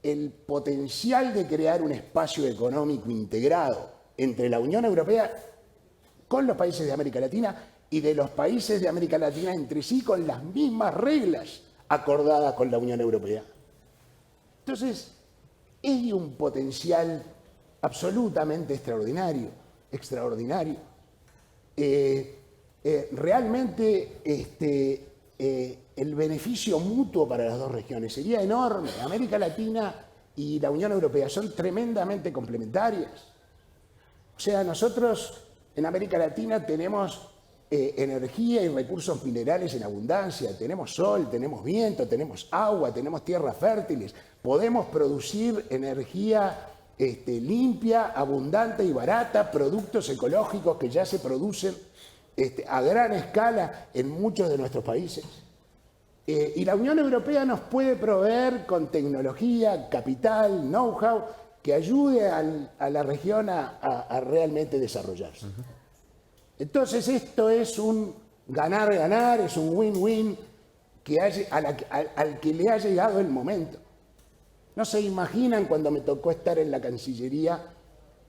el potencial de crear un espacio económico integrado entre la Unión Europea con los países de América Latina y de los países de América Latina entre sí con las mismas reglas acordadas con la Unión Europea. Entonces, es de un potencial absolutamente extraordinario, extraordinario. Realmente el beneficio mutuo para las dos regiones sería enorme. América Latina y la Unión Europea son tremendamente complementarias. O sea, nosotros en América Latina tenemos energía y recursos minerales en abundancia, tenemos sol, tenemos viento, tenemos agua, tenemos tierras fértiles, podemos producir energía limpia, abundante y barata, productos ecológicos que ya se producen a gran escala en muchos de nuestros países. Y la Unión Europea nos puede proveer con tecnología, capital, know-how que ayude a la región a realmente desarrollarse. Entonces esto es un ganar-ganar, es un win-win al que le ha llegado el momento. No se imaginan cuando me tocó estar en la Cancillería,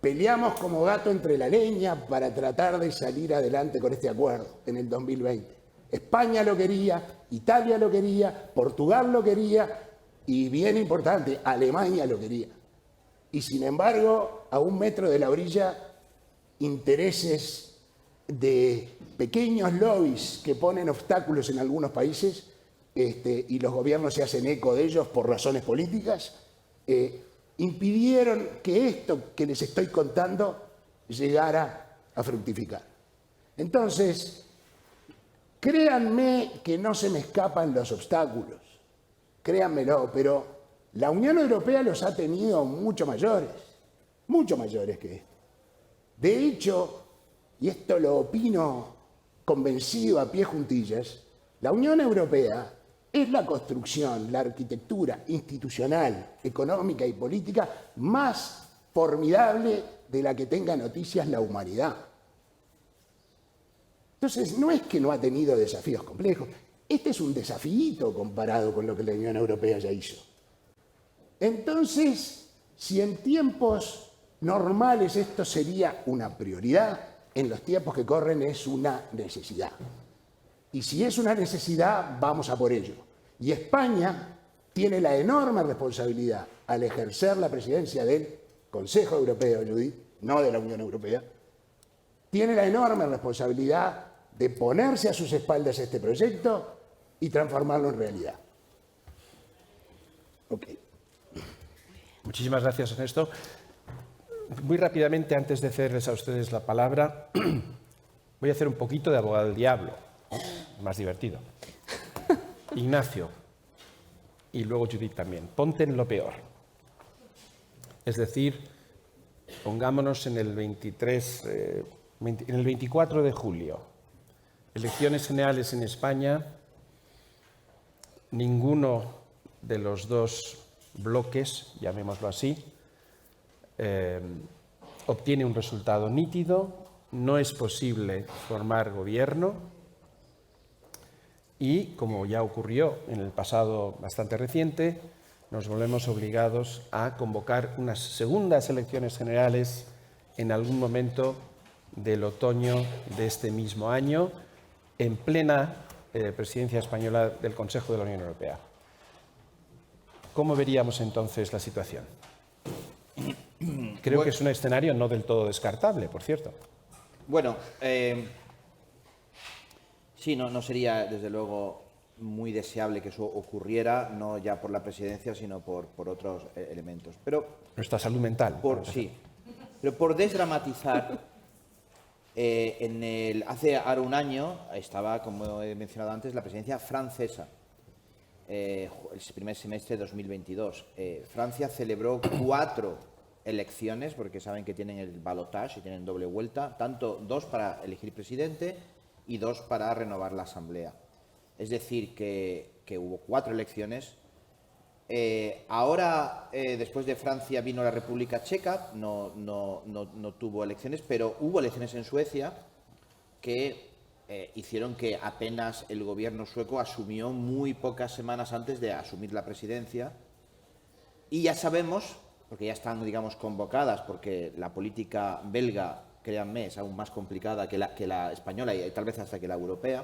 peleamos como gato entre la leña para tratar de salir adelante con este acuerdo en el 2020. España lo quería, Italia lo quería, Portugal lo quería y, bien importante, Alemania lo quería. Y sin embargo, a un metro de la orilla, intereses de pequeños lobbies que ponen obstáculos en algunos países y los gobiernos se hacen eco de ellos por razones políticas, impidieron que esto que les estoy contando llegara a fructificar. Entonces, créanme que no se me escapan los obstáculos, créanmelo, pero la Unión Europea los ha tenido mucho mayores que esto. De hecho, y esto lo opino convencido a pie juntillas, la Unión Europea es la construcción, la arquitectura institucional, económica y política más formidable de la que tenga noticias la humanidad. Entonces, no es que no ha tenido desafíos complejos. Este es un desafío comparado con lo que la Unión Europea ya hizo. Entonces, si en tiempos normales esto sería una prioridad, en los tiempos que corren es una necesidad. Y si es una necesidad, vamos a por ello. Y España tiene la enorme responsabilidad al ejercer la presidencia del Consejo Europeo, Judith, no de la Unión Europea, tiene la enorme responsabilidad de ponerse a sus espaldas este proyecto y transformarlo en realidad. Ok. Muchísimas gracias, Ernesto. Muy rápidamente, antes de cederles a ustedes la palabra, voy a hacer un poquito de abogado del diablo, más divertido. Ignacio, y luego Judith también, ponte en lo peor. Es decir, pongámonos en el 24 de julio, elecciones generales en España, ninguno de los dos bloques, llamémoslo así, obtiene un resultado nítido, no es posible formar gobierno y, como ya ocurrió en el pasado bastante reciente, nos volvemos obligados a convocar unas segundas elecciones generales en algún momento del otoño de este mismo año, en plena presidencia española del Consejo de la Unión Europea. ¿Cómo veríamos entonces la situación? Creo que es un escenario no del todo descartable, por cierto. Bueno, sí, no sería desde luego muy deseable que eso ocurriera, no ya por la presidencia, sino por otros elementos. Pero Nuestra salud mental. sí, pero por desdramatizar, hace ahora un año estaba, como he mencionado antes, la presidencia francesa, el primer semestre de 2022. Francia celebró 4 elecciones, porque saben que tienen el balotage y tienen doble vuelta, tanto 2 para elegir presidente y 2 para renovar la Asamblea. Es decir, que hubo 4 elecciones. Ahora, después de Francia, vino la República Checa, no tuvo elecciones, pero hubo elecciones en Suecia que hicieron que apenas el gobierno sueco asumió muy pocas semanas antes de asumir la presidencia. Y ya sabemos, porque ya están, digamos, convocadas, porque la política belga, créanme, es aún más complicada que la española y tal vez hasta que la europea,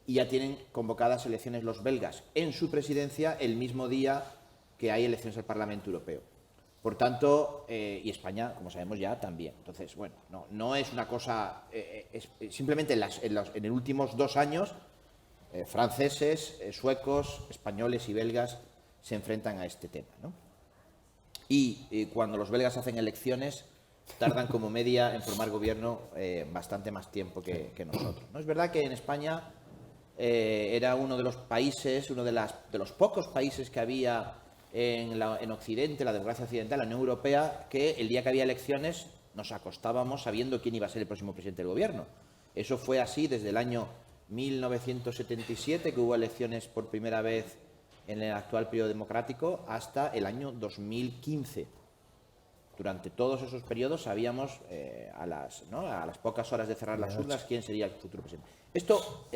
y ya tienen convocadas elecciones los belgas en su presidencia el mismo día que hay elecciones al Parlamento Europeo. Por tanto, y España, como sabemos, ya también. Entonces, bueno, no es una cosa... simplemente en los últimos 2 años, franceses, suecos, españoles y belgas se enfrentan a este tema, ¿no? Y cuando los belgas hacen elecciones, tardan como media en formar gobierno bastante más tiempo que nosotros, ¿no? Es verdad que en España era uno de los países, uno de los pocos países que había en Occidente, la democracia occidental, la Unión Europea, que el día que había elecciones nos acostábamos sabiendo quién iba a ser el próximo presidente del gobierno. Eso fue así desde el año 1977, que hubo elecciones por primera vez en el actual periodo democrático, hasta el año 2015. Durante todos esos periodos sabíamos a las pocas horas de cerrar las urnas quién sería el futuro presidente. Esto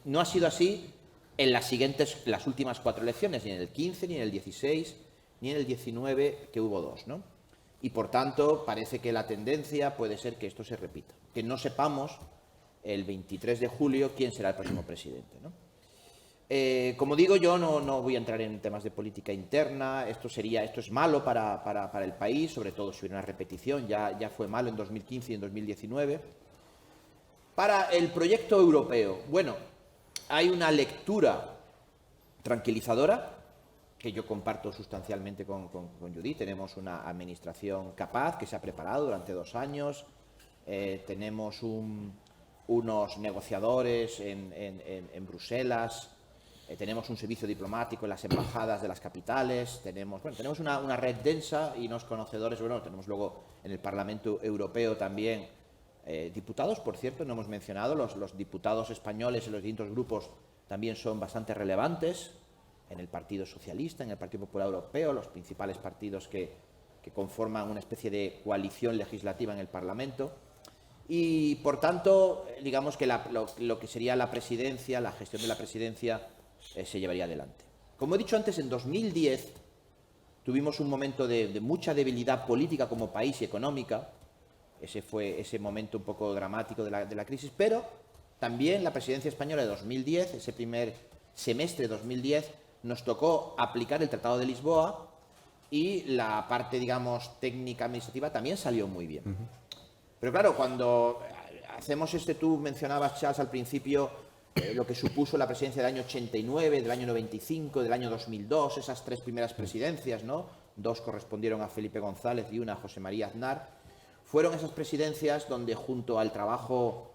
no ha sido así en las últimas 4 elecciones, ni en el 15, ni en el 16, ni en el 19, que hubo 2, ¿no? Y por tanto parece que la tendencia puede ser que esto se repita, que no sepamos el 23 de julio quién será el próximo presidente, ¿no? Como digo, yo no voy a entrar en temas de política interna. Esto es malo para el país, sobre todo si hubiera una repetición. Ya fue malo en 2015 y en 2019. Para el proyecto europeo, bueno, hay una lectura tranquilizadora que yo comparto sustancialmente con Judith. Tenemos una administración capaz que se ha preparado durante 2 años. Tenemos unos negociadores en Bruselas. Tenemos un servicio diplomático en las embajadas de las capitales, tenemos una red densa y unos conocedores. Bueno, tenemos luego en el Parlamento Europeo también diputados, por cierto, no hemos mencionado, los diputados españoles en los distintos grupos también son bastante relevantes, en el Partido Socialista, en el Partido Popular Europeo, los principales partidos que conforman una especie de coalición legislativa en el Parlamento. Y, por tanto, digamos que lo que sería la presidencia, la gestión de la presidencia, se llevaría adelante. Como he dicho antes, en 2010 tuvimos un momento de mucha debilidad política como país y económica. Ese fue ese momento un poco dramático de la crisis, pero también la presidencia española de 2010, ese primer semestre de 2010, nos tocó aplicar el Tratado de Lisboa y la parte, digamos, técnica administrativa también salió muy bien. Pero claro, cuando hacemos tú mencionabas, Charles, al principio, lo que supuso la presidencia del año 89, del año 95, del año 2002, esas 3 primeras presidencias, ¿no? 2 correspondieron a Felipe González y una a José María Aznar. Fueron esas presidencias donde, junto al trabajo,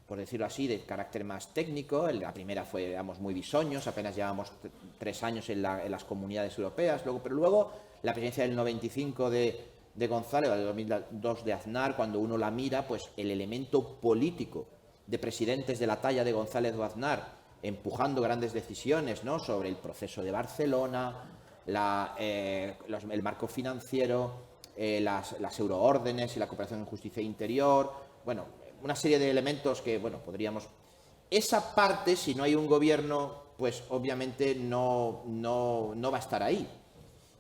por decirlo así, de carácter más técnico, la primera fue, digamos, muy bisoños, apenas llevábamos 3 años en las comunidades europeas, pero luego la presidencia del 95 de González, o del 2002 de Aznar, cuando uno la mira, pues el elemento político de presidentes de la talla de González o Aznar empujando grandes decisiones, ¿no?, sobre el proceso de Barcelona, el marco financiero, las euroórdenes y la cooperación en justicia interior, bueno, una serie de elementos que, bueno, podríamos... Esa parte, si no hay un gobierno, pues obviamente no va a estar ahí.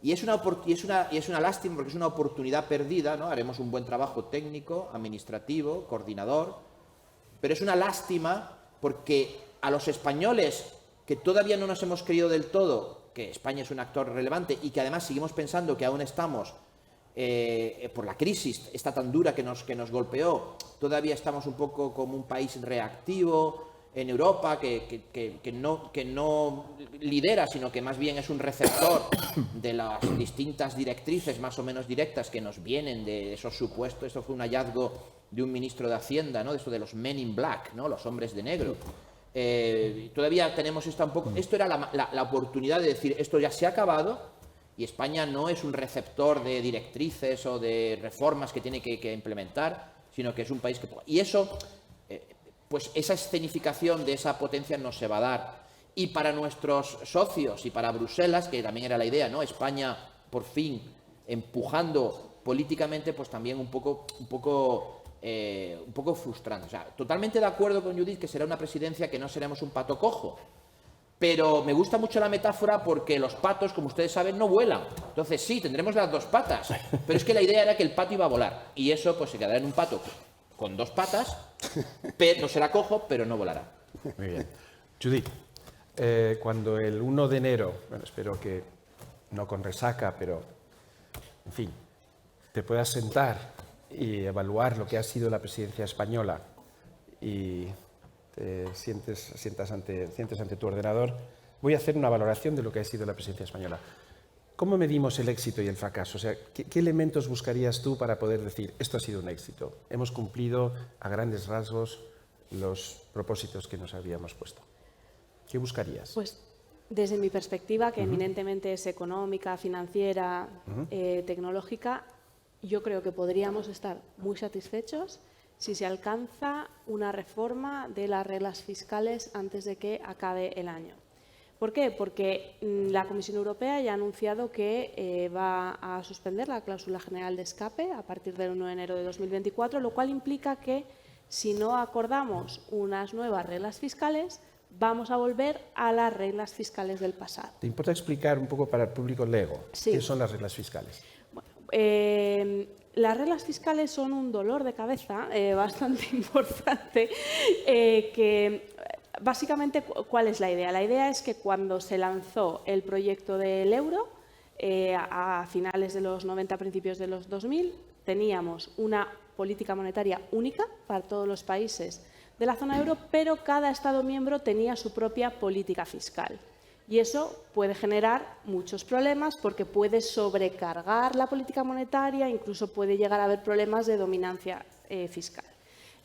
Y es una lástima porque es una oportunidad perdida, ¿no? Haremos un buen trabajo técnico, administrativo, coordinador, pero es una lástima porque a los españoles, que todavía no nos hemos creído del todo que España es un actor relevante y que además seguimos pensando que aún estamos, por la crisis esta tan dura que nos golpeó, todavía estamos un poco como un país reactivo, en Europa, que no lidera, sino que más bien es un receptor de las distintas directrices más o menos directas que nos vienen de esos supuestos. Esto fue un hallazgo de un ministro de Hacienda, ¿no? De esto de los men in black, ¿no? Los hombres de negro. Todavía tenemos esta un poco... Esto era la oportunidad de decir, esto ya se ha acabado y España no es un receptor de directrices o de reformas que tiene que implementar, sino que es un país que... Y eso... pues esa escenificación de esa potencia no se va a dar. Y para nuestros socios y para Bruselas, que también era la idea, ¿no? España, por fin, empujando políticamente, pues también un poco frustrante. O sea, totalmente de acuerdo con Judith que será una presidencia que no seremos un pato cojo. Pero me gusta mucho la metáfora porque los patos, como ustedes saben, no vuelan. Entonces, sí, tendremos las dos patas. Pero es que la idea era que el pato iba a volar. Y eso, pues, se quedará en un pato con dos patas, pero no será cojo, pero no volará. Muy bien. Judith, cuando el 1 de enero, bueno, espero que no con resaca, pero, en fin, te puedas sentar y evaluar lo que ha sido la presidencia española y te sientes ante tu ordenador, voy a hacer una valoración de lo que ha sido la presidencia española. ¿Cómo medimos el éxito y el fracaso? O sea, ¿qué elementos buscarías tú para poder decir esto ha sido un éxito? Hemos cumplido a grandes rasgos los propósitos que nos habíamos puesto. ¿Qué buscarías? Pues desde mi perspectiva, que eminentemente es económica, financiera, tecnológica, yo creo que podríamos estar muy satisfechos si se alcanza una reforma de las reglas fiscales antes de que acabe el año. ¿Por qué? Porque la Comisión Europea ya ha anunciado que va a suspender la cláusula general de escape a partir del 1 de enero de 2024, lo cual implica que si no acordamos unas nuevas reglas fiscales, vamos a volver a las reglas fiscales del pasado. ¿Te importa explicar un poco para el público lego Sí. qué son las reglas fiscales? Bueno, las reglas fiscales son un dolor de cabeza bastante importante que... Básicamente, ¿cuál es la idea? La idea es que cuando se lanzó el proyecto del euro, a finales de los 90, principios de los 2000, teníamos una política monetaria única para todos los países de la zona euro, pero cada Estado miembro tenía su propia política fiscal. Y eso puede generar muchos problemas porque puede sobrecargar la política monetaria, incluso puede llegar a haber problemas de dominancia fiscal.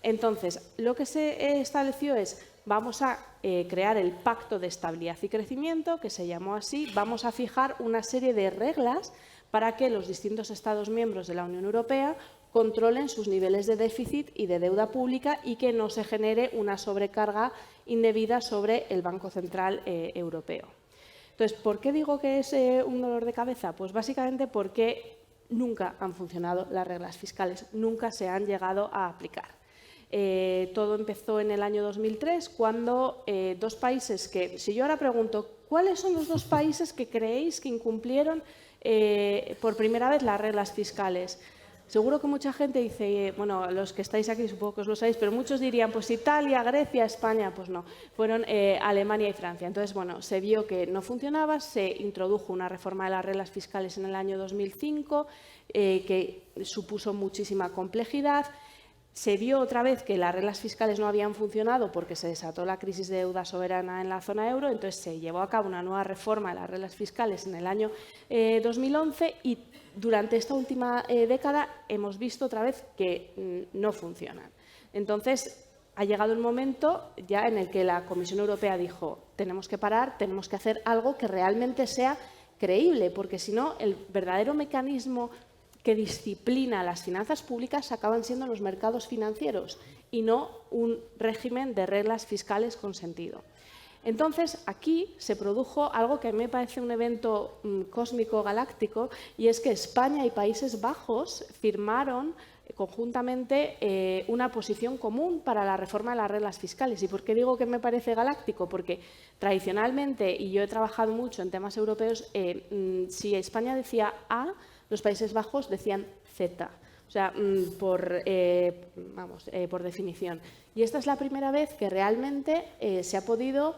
Entonces, lo que se estableció es, vamos a crear el Pacto de Estabilidad y Crecimiento, que se llamó así, vamos a fijar una serie de reglas para que los distintos Estados miembros de la Unión Europea controlen sus niveles de déficit y de deuda pública y que no se genere una sobrecarga indebida sobre el Banco Central Europeo. Entonces, ¿por qué digo que es un dolor de cabeza? Pues básicamente porque nunca han funcionado las reglas fiscales, nunca se han llegado a aplicar. Todo empezó en el año 2003 cuando dos países que, si yo ahora pregunto, ¿cuáles son los dos países que creéis que incumplieron por primera vez las reglas fiscales? Seguro que mucha gente dice, bueno, los que estáis aquí supongo que os lo sabéis, pero muchos dirían, pues Italia, Grecia, España, pues no, fueron Alemania y Francia. Entonces, bueno, se vio que no funcionaba, se introdujo una reforma de las reglas fiscales en el año 2005 que supuso muchísima complejidad. Se vio otra vez que las reglas fiscales no habían funcionado porque se desató la crisis de deuda soberana en la zona euro, entonces se llevó a cabo una nueva reforma de las reglas fiscales en el año 2011 y durante esta última década hemos visto otra vez que no funcionan. Entonces, ha llegado el momento ya en el que la Comisión Europea dijo, tenemos que parar, tenemos que hacer algo que realmente sea creíble, porque si no, el verdadero mecanismo que disciplina las finanzas públicas acaban siendo los mercados financieros y no un régimen de reglas fiscales con sentido. Entonces, aquí se produjo algo que a mí me parece un evento cósmico galáctico y es que España y Países Bajos firmaron conjuntamente una posición común para la reforma de las reglas fiscales. ¿Y por qué digo que me parece galáctico? Porque tradicionalmente, y yo he trabajado mucho en temas europeos, si España decía A, los Países Bajos decían Z, o sea, por definición. Y esta es la primera vez que realmente se ha podido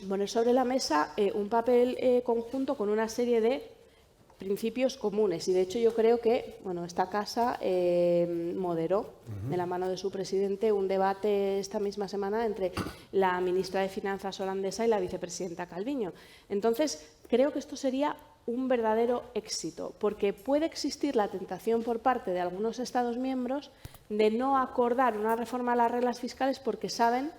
poner sobre la mesa un papel conjunto con una serie de principios comunes. Y de hecho yo creo que esta casa moderó de la mano de su presidente un debate esta misma semana entre la ministra de Finanzas holandesa y la vicepresidenta Calviño. Entonces, creo que esto sería un verdadero éxito, porque puede existir la tentación por parte de algunos Estados miembros de no acordar una reforma a las reglas fiscales porque saben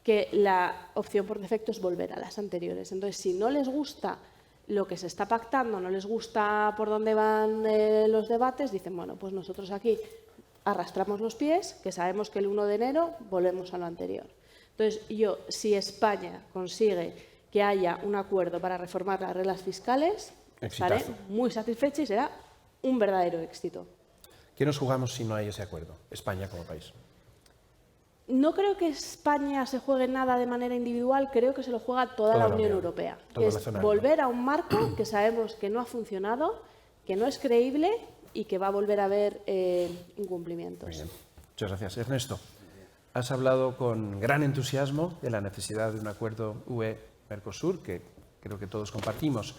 que la opción por defecto es volver a las anteriores. Entonces, si no les gusta lo que se está pactando, no les gusta por dónde van los debates, dicen, bueno, pues nosotros aquí arrastramos los pies, que sabemos que el 1 de enero volvemos a lo anterior. Entonces, si España consigue que haya un acuerdo para reformar las reglas fiscales, estaré muy satisfecha y será un verdadero éxito. ¿Qué nos jugamos si no hay ese acuerdo, España como país? No creo que España se juegue nada de manera individual, creo que se lo juega toda la Unión Europea. Es volver a un marco que sabemos que no ha funcionado, que no es creíble y que va a volver a haber incumplimientos. Muy bien. Muchas gracias. Ernesto, has hablado con gran entusiasmo de la necesidad de un acuerdo UE-Mercosur, que creo que todos compartimos.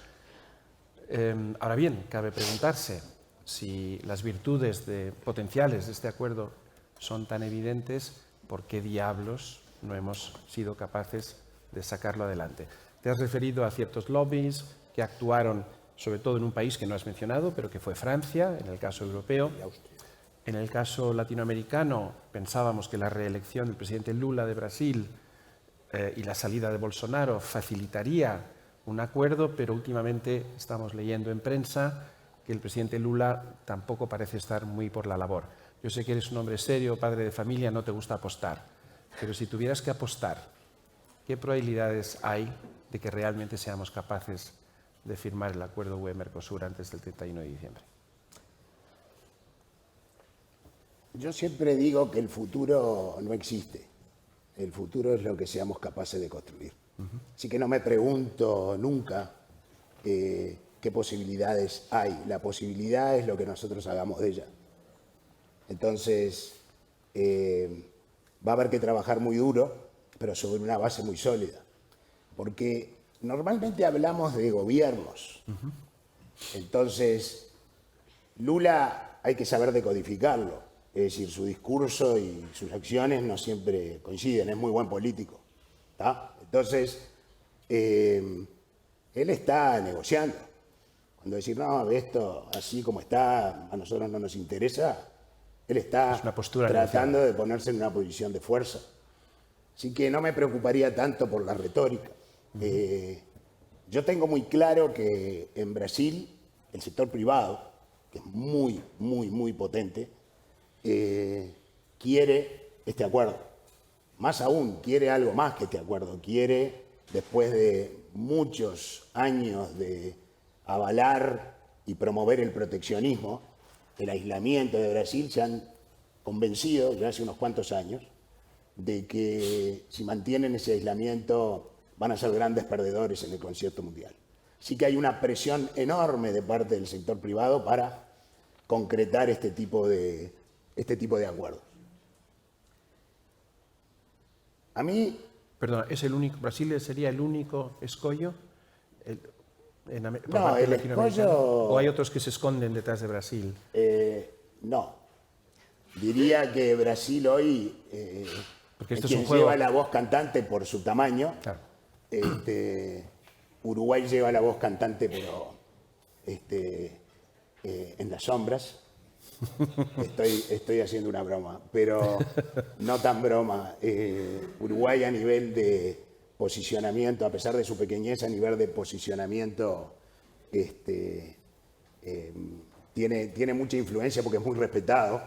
Ahora bien, cabe preguntarse si las virtudes potenciales de este acuerdo son tan evidentes, ¿por qué diablos no hemos sido capaces de sacarlo adelante? Te has referido a ciertos lobbies que actuaron sobre todo en un país que no has mencionado, pero que fue Francia, en el caso europeo. En el caso latinoamericano, pensábamos que la reelección del presidente Lula de Brasil y la salida de Bolsonaro facilitaría un acuerdo, pero últimamente estamos leyendo en prensa que el presidente Lula tampoco parece estar muy por la labor. Yo sé que eres un hombre serio, padre de familia, no te gusta apostar, pero si tuvieras que apostar, ¿qué probabilidades hay de que realmente seamos capaces de firmar el acuerdo UE-Mercosur antes del 31 de diciembre? Yo siempre digo que el futuro no existe. El futuro es lo que seamos capaces de construir. Así que no me pregunto nunca qué posibilidades hay. La posibilidad es lo que nosotros hagamos de ella. Entonces, va a haber que trabajar muy duro, pero sobre una base muy sólida. Porque normalmente hablamos de gobiernos. Entonces, Lula hay que saber decodificarlo. Es decir, su discurso y sus acciones no siempre coinciden. Es muy buen político. ¿Tá? Entonces, él está negociando. Cuando decir, no, esto así como está, a nosotros no nos interesa, él está tratando de ponerse en una posición de fuerza. Así que no me preocuparía tanto por la retórica. Yo tengo muy claro que en Brasil el sector privado, que es muy, muy, muy potente, quiere este acuerdo. Más aún, quiere algo más que este acuerdo. Quiere, después de muchos años de avalar y promover el proteccionismo, el aislamiento de Brasil, se han convencido ya hace unos cuantos años de que si mantienen ese aislamiento van a ser grandes perdedores en el concierto mundial. Así que hay una presión enorme de parte del sector privado para concretar este tipo de acuerdos. A mí... Perdona, ¿Brasil sería el único escollo? No, el escollo... ¿O hay otros que se esconden detrás de Brasil? No. Diría que Brasil hoy porque es esto quien es un juego... lleva la voz cantante por su tamaño. Claro. Uruguay lleva la voz cantante, pero en las sombras. Estoy haciendo una broma, pero no tan broma. Uruguay a nivel de posicionamiento, a pesar de su pequeñez, a nivel de posicionamiento, tiene mucha influencia porque es muy respetado.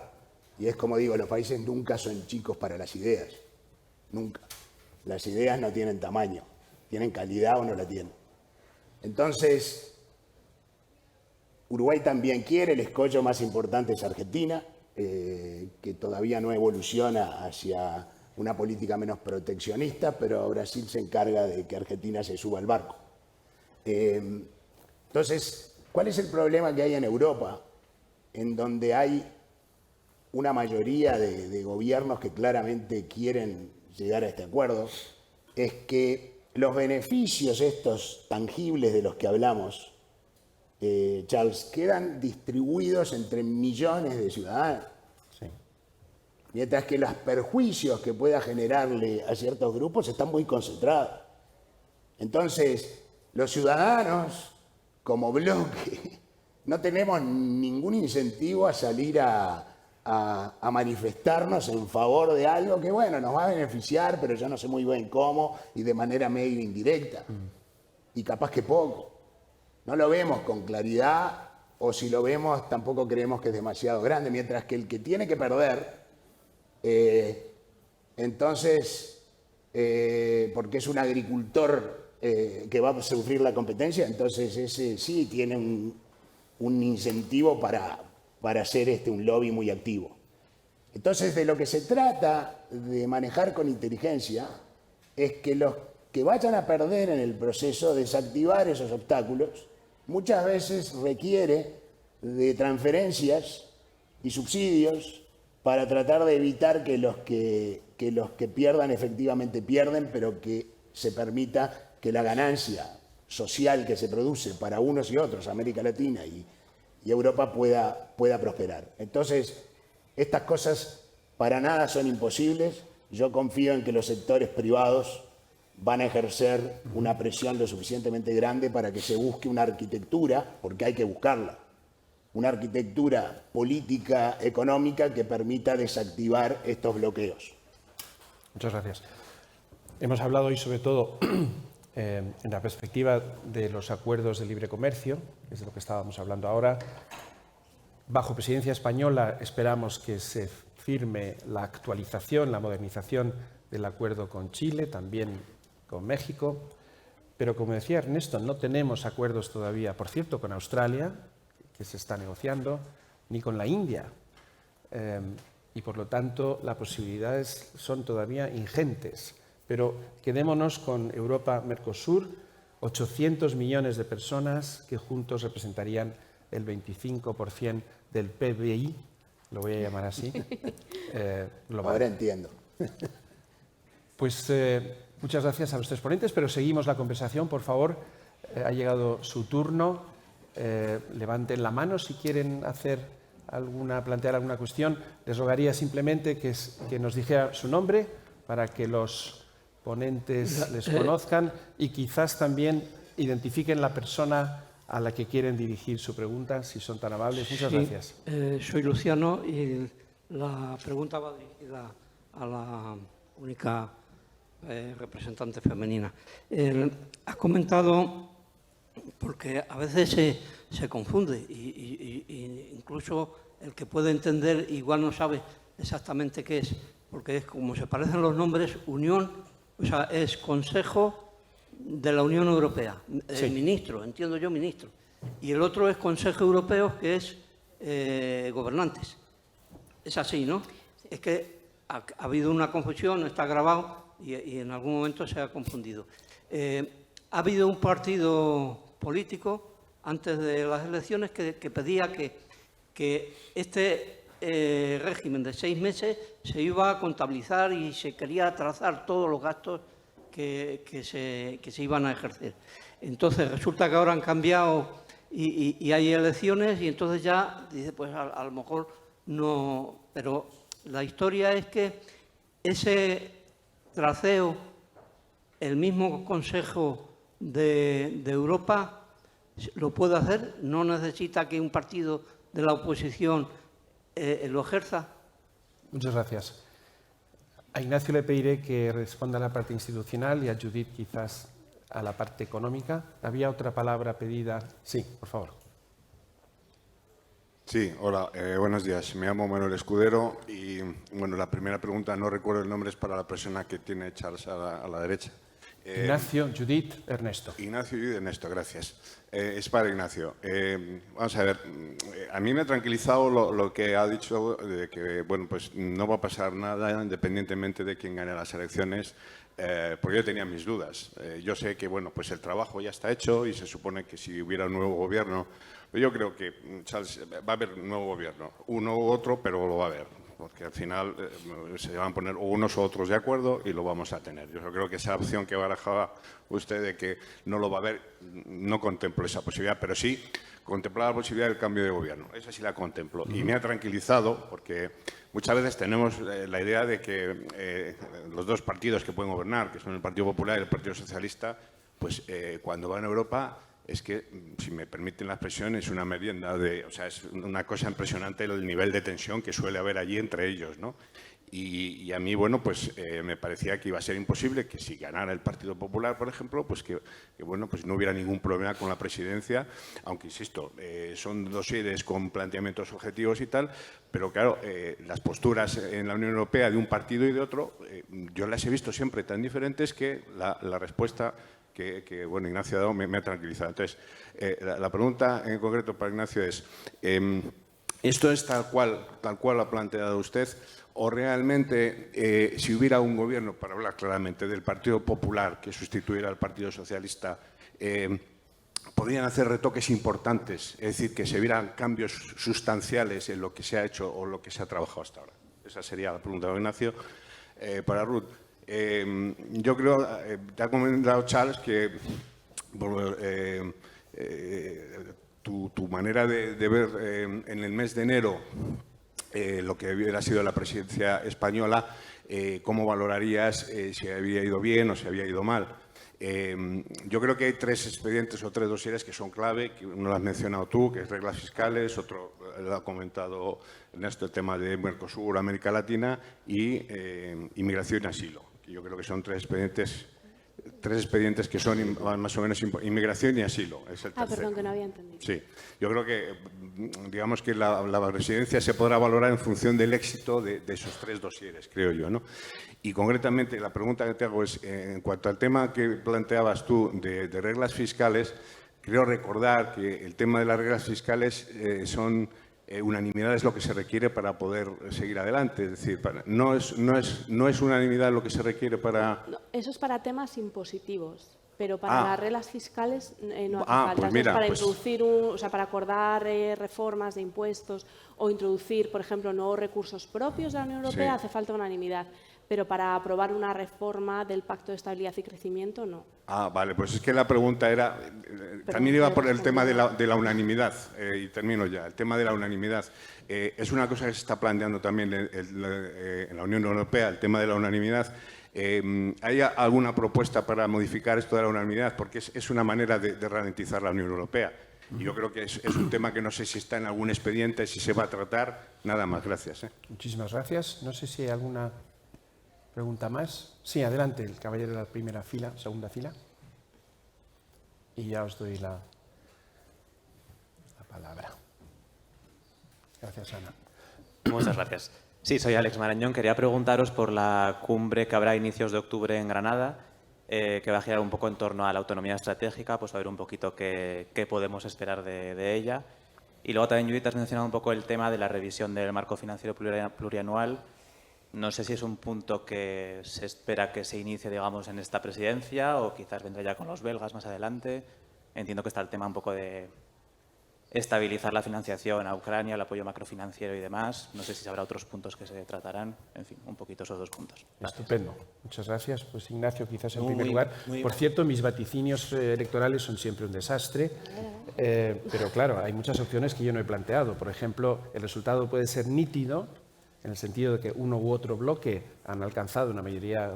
Y es como digo, los países nunca son chicos para las ideas. Nunca. Las ideas no tienen tamaño, tienen calidad o no la tienen. Entonces, Uruguay también quiere, el escollo más importante es Argentina, que todavía no evoluciona hacia una política menos proteccionista, pero Brasil se encarga de que Argentina se suba al barco. Entonces, ¿cuál es el problema que hay en Europa? En donde hay una mayoría de gobiernos que claramente quieren llegar a este acuerdo, es que los beneficios estos tangibles de los que hablamos Charles, quedan distribuidos entre millones de ciudadanos. Sí. Mientras que los perjuicios que pueda generarle a ciertos grupos están muy concentrados. Entonces, los ciudadanos, como bloque, no tenemos ningún incentivo a salir a manifestarnos en favor de algo que, bueno, nos va a beneficiar, pero yo no sé muy bien cómo y de manera medio indirecta. Y capaz que poco. No lo vemos con claridad, o si lo vemos tampoco creemos que es demasiado grande, mientras que el que tiene que perder, entonces, porque es un agricultor que va a sufrir la competencia, entonces ese sí tiene un incentivo para hacer un lobby muy activo. Entonces, de lo que se trata de manejar con inteligencia es que los que vayan a perder en el proceso, desactivar esos obstáculos, muchas veces requiere de transferencias y subsidios para tratar de evitar que los que pierdan efectivamente pierden, pero que se permita que la ganancia social que se produce para unos y otros, América Latina y Europa, pueda prosperar. Entonces, estas cosas para nada son imposibles. Yo confío en que los sectores privados van a ejercer una presión lo suficientemente grande para que se busque una arquitectura, porque hay que buscarla, una arquitectura política, económica que permita desactivar estos bloqueos. Muchas gracias. Hemos hablado hoy sobre todo en la perspectiva de los acuerdos de libre comercio, que es de lo que estábamos hablando ahora. Bajo presidencia española esperamos que se firme la actualización, la modernización del acuerdo con Chile, también con México, pero como decía Ernesto, no tenemos acuerdos todavía, por cierto, con Australia, que se está negociando, ni con la India. Y por lo tanto, las posibilidades son todavía ingentes. Pero quedémonos con Europa-Mercosur, 800 millones de personas que juntos representarían el 25% del PBI, lo voy a llamar así, global. Ahora entiendo. Pues muchas gracias a los tres ponentes, pero seguimos la conversación, por favor. Ha llegado su turno. Levanten la mano si quieren plantear alguna cuestión. Les rogaría simplemente que nos dijera su nombre para que los ponentes les conozcan y quizás también identifiquen la persona a la que quieren dirigir su pregunta, si son tan amables. Muchas gracias. Soy Luciano y la pregunta va dirigida a la única representante femenina. Has comentado, porque a veces se confunde y incluso el que puede entender igual no sabe exactamente qué es, porque es como se parecen los nombres, Unión, o sea, es Consejo de la Unión Europea, Sí. Ministro, entiendo yo, ministro. Y el otro es Consejo Europeo, que es gobernantes. Es así, ¿no? Sí. Es que ha habido una confusión, está grabado y en algún momento se ha confundido. Ha habido un partido político antes de las elecciones que pedía que este régimen de 6 meses se iba a contabilizar y se quería trazar todos los gastos que se iban a ejercer. Entonces, resulta que ahora han cambiado y hay elecciones y entonces ya dice, pues a lo mejor no... Pero la historia es que ese traceo, el mismo Consejo de Europa lo puede hacer, no necesita que un partido de la oposición lo ejerza. Muchas gracias. A Ignacio le pediré que responda a la parte institucional y a Judith quizás a la parte económica. ¿Había otra palabra pedida? Sí, por favor. Sí, hola, buenos días. Me llamo Manuel Escudero y, bueno, la primera pregunta, no recuerdo el nombre, es para la persona que tiene Charles a la derecha. Ignacio, Judith, Ernesto. Ignacio y Ernesto, gracias. Es para Ignacio. Vamos a ver, a mí me ha tranquilizado lo que ha dicho de que, bueno, pues no va a pasar nada independientemente de quién gane las elecciones, porque yo tenía mis dudas. Yo sé que, bueno, pues el trabajo ya está hecho y se supone que si hubiera un nuevo gobierno, yo creo que, Charles, va a haber un nuevo gobierno, uno u otro, pero lo va a haber. porque al final se van a poner unos u otros de acuerdo y lo vamos a tener. Yo creo que esa opción que barajaba usted de que no lo va a haber, no contemplo esa posibilidad, pero sí contemplaba la posibilidad del cambio de gobierno. Esa sí la contemplo. Y me ha tranquilizado porque muchas veces tenemos la idea de que los dos partidos que pueden gobernar, que son el Partido Popular y el Partido Socialista, pues cuando van a Europa es que, si me permiten la expresión, es una merienda o sea, es una cosa impresionante el nivel de tensión que suele haber allí entre ellos, ¿no? Y a mí, bueno, pues me parecía que iba a ser imposible que si ganara el Partido Popular, por ejemplo, pues que bueno, pues no hubiera ningún problema con la presidencia, aunque, insisto, son dosieres con planteamientos objetivos y tal, pero claro, las posturas en la Unión Europea de un partido y de otro, yo las he visto siempre tan diferentes que la respuesta que bueno, Ignacio ha dado me ha tranquilizado. Entonces, la pregunta en concreto para Ignacio es, ¿esto es tal cual lo ha planteado usted? ¿O realmente, si hubiera un gobierno, para hablar claramente, del Partido Popular que sustituyera al Partido Socialista, podrían hacer retoques importantes? Es decir, que se vieran cambios sustanciales en lo que se ha hecho o lo que se ha trabajado hasta ahora. Esa sería la pregunta de Ignacio. Para Ruth, yo creo, te ha comentado Charles que tu manera de ver en el mes de enero lo que hubiera sido la presidencia española, ¿cómo valorarías si había ido bien o si había ido mal? Yo creo que hay tres expedientes o tres dosieres que son clave, que uno lo has mencionado tú, que es reglas fiscales, otro lo ha comentado Ernesto, el tema de Mercosur, América Latina, y inmigración y asilo. Yo creo que son tres expedientes que son más o menos inmigración y asilo. Es el tercero. Perdón, que no había entendido. Sí, yo creo que, digamos que la presidencia se podrá valorar en función del éxito de esos tres dosieres, creo yo, ¿no? Y concretamente la pregunta que te hago es, en cuanto al tema que planteabas tú de reglas fiscales, creo recordar que el tema de las reglas fiscales son unanimidad es lo que se requiere para poder seguir adelante. Es decir, no es unanimidad lo que se requiere para... No, eso es para temas impositivos, pero para las reglas fiscales no hace falta. Pues mira, para introducir, para acordar reformas de impuestos o introducir, por ejemplo, nuevos recursos propios de la Unión Europea, hace falta unanimidad. Pero para aprobar una reforma del Pacto de Estabilidad y Crecimiento, no. Vale, pues es que la pregunta era, también iba por el tema de la unanimidad, y termino ya, el tema de la unanimidad. Es una cosa que se está planteando también en la Unión Europea, el tema de la unanimidad. ¿Hay alguna propuesta para modificar esto de la unanimidad? Porque es una manera de ralentizar la Unión Europea. Y yo creo que es un tema que no sé si está en algún expediente, si se va a tratar. Nada más, gracias. Muchísimas gracias. No sé si hay alguna pregunta más. Sí, adelante, el caballero de la primera fila, segunda fila. Y ya os doy la palabra. Gracias, Ana. Muchas gracias. Sí, soy Alex Marañón. Quería preguntaros por la cumbre que habrá a inicios de octubre en Granada, que va a girar un poco en torno a la autonomía estratégica, pues a ver un poquito qué podemos esperar de ella. Y luego también, Judith, has mencionado un poco el tema de la revisión del marco financiero plurianual. No sé si es un punto que se espera que se inicie, digamos, en esta presidencia o quizás vendrá ya con los belgas más adelante. Entiendo que está el tema un poco de estabilizar la financiación a Ucrania, el apoyo macrofinanciero y demás. No sé si habrá otros puntos que se tratarán. En fin, un poquito esos dos puntos. Gracias. Estupendo. Muchas gracias. Pues Ignacio, quizás en primer lugar. Por cierto, mis vaticinios electorales son siempre un desastre. Pero claro, hay muchas opciones que yo no he planteado. Por ejemplo, el resultado puede ser nítido, en el sentido de que uno u otro bloque han alcanzado una mayoría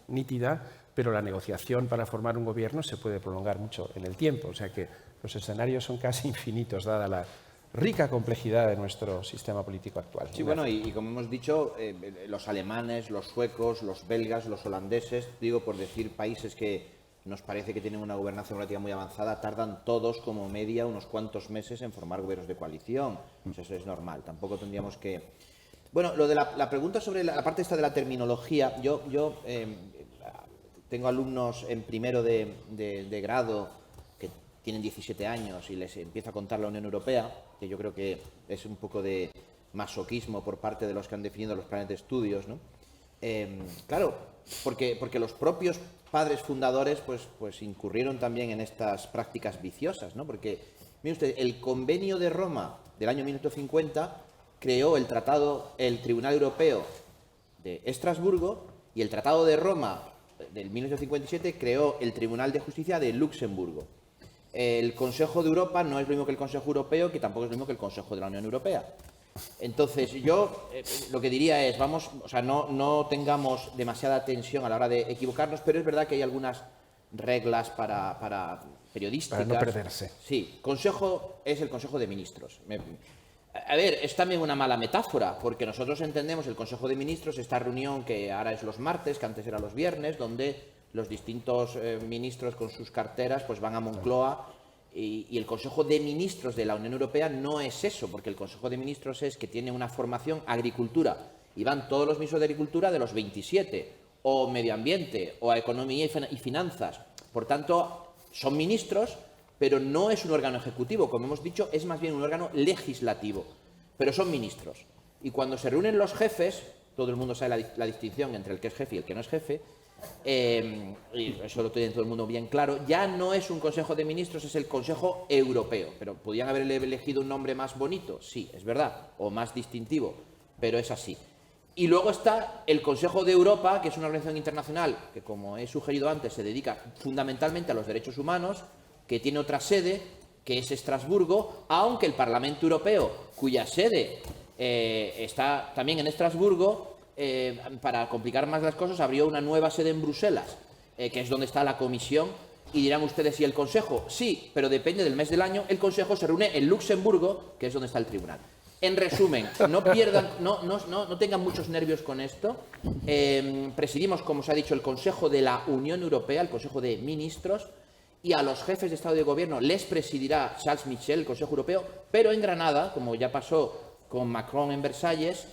nítida, pero la negociación para formar un gobierno se puede prolongar mucho en el tiempo. O sea que los escenarios son casi infinitos, dada la rica complejidad de nuestro sistema político actual. Sí, bueno, y como hemos dicho, los alemanes, los suecos, los belgas, los holandeses, digo por decir países que nos parece que tienen una gobernación relativa muy avanzada, tardan todos como media unos cuantos meses en formar gobiernos de coalición. Pues eso es normal, tampoco tendríamos que... Bueno, lo de la pregunta sobre la parte esta de la terminología, yo tengo alumnos en primero de grado que tienen 17 años y les empiezo a contar la Unión Europea, que yo creo que es un poco de masoquismo por parte de los que han definido los planes de estudios, ¿no? Claro, porque los propios padres fundadores pues incurrieron también en estas prácticas viciosas, ¿no? Porque, mire usted, el Convenio de Roma del año 1950 creó el Tribunal Europeo de Estrasburgo, y el Tratado de Roma del 1957 creó el Tribunal de Justicia de Luxemburgo. El Consejo de Europa no es lo mismo que el Consejo Europeo, que tampoco es lo mismo que el Consejo de la Unión Europea. Entonces, yo lo que diría es, no tengamos demasiada tensión a la hora de equivocarnos, pero es verdad que hay algunas reglas para periodísticas. Para no perderse. Sí, Consejo es el Consejo de Ministros. A ver, es también una mala metáfora, porque nosotros entendemos el Consejo de Ministros, esta reunión que ahora es los martes, que antes era los viernes, donde los distintos ministros con sus carteras pues van a Moncloa, y el Consejo de Ministros de la Unión Europea no es eso, porque el Consejo de Ministros es que tiene una formación agricultura, y van todos los ministros de agricultura de los 27, o medio ambiente, o a economía y finanzas. Por tanto, son ministros, pero no es un órgano ejecutivo, como hemos dicho, es más bien un órgano legislativo, pero son ministros. Y cuando se reúnen los jefes, todo el mundo sabe la distinción entre el que es jefe y el que no es jefe, y eso lo tiene todo el mundo bien claro, ya no es un Consejo de Ministros, es el Consejo Europeo. Pero ¿podrían haber elegido un nombre más bonito? Sí, es verdad, o más distintivo, pero es así. Y luego está el Consejo de Europa, que es una organización internacional que, como he sugerido antes, se dedica fundamentalmente a los derechos humanos, que tiene otra sede, que es Estrasburgo, aunque el Parlamento Europeo, cuya sede está también en Estrasburgo, para complicar más las cosas, abrió una nueva sede en Bruselas, que es donde está la Comisión. Y dirán ustedes, ¿y el Consejo? Sí, pero depende del mes del año. El Consejo se reúne en Luxemburgo, que es donde está el Tribunal. En resumen, no tengan muchos nervios con esto. Presidimos, como se ha dicho, el Consejo de la Unión Europea, el Consejo de Ministros, y a los jefes de Estado y de Gobierno les presidirá Charles Michel, el Consejo Europeo, pero en Granada, como ya pasó con Macron en Versalles,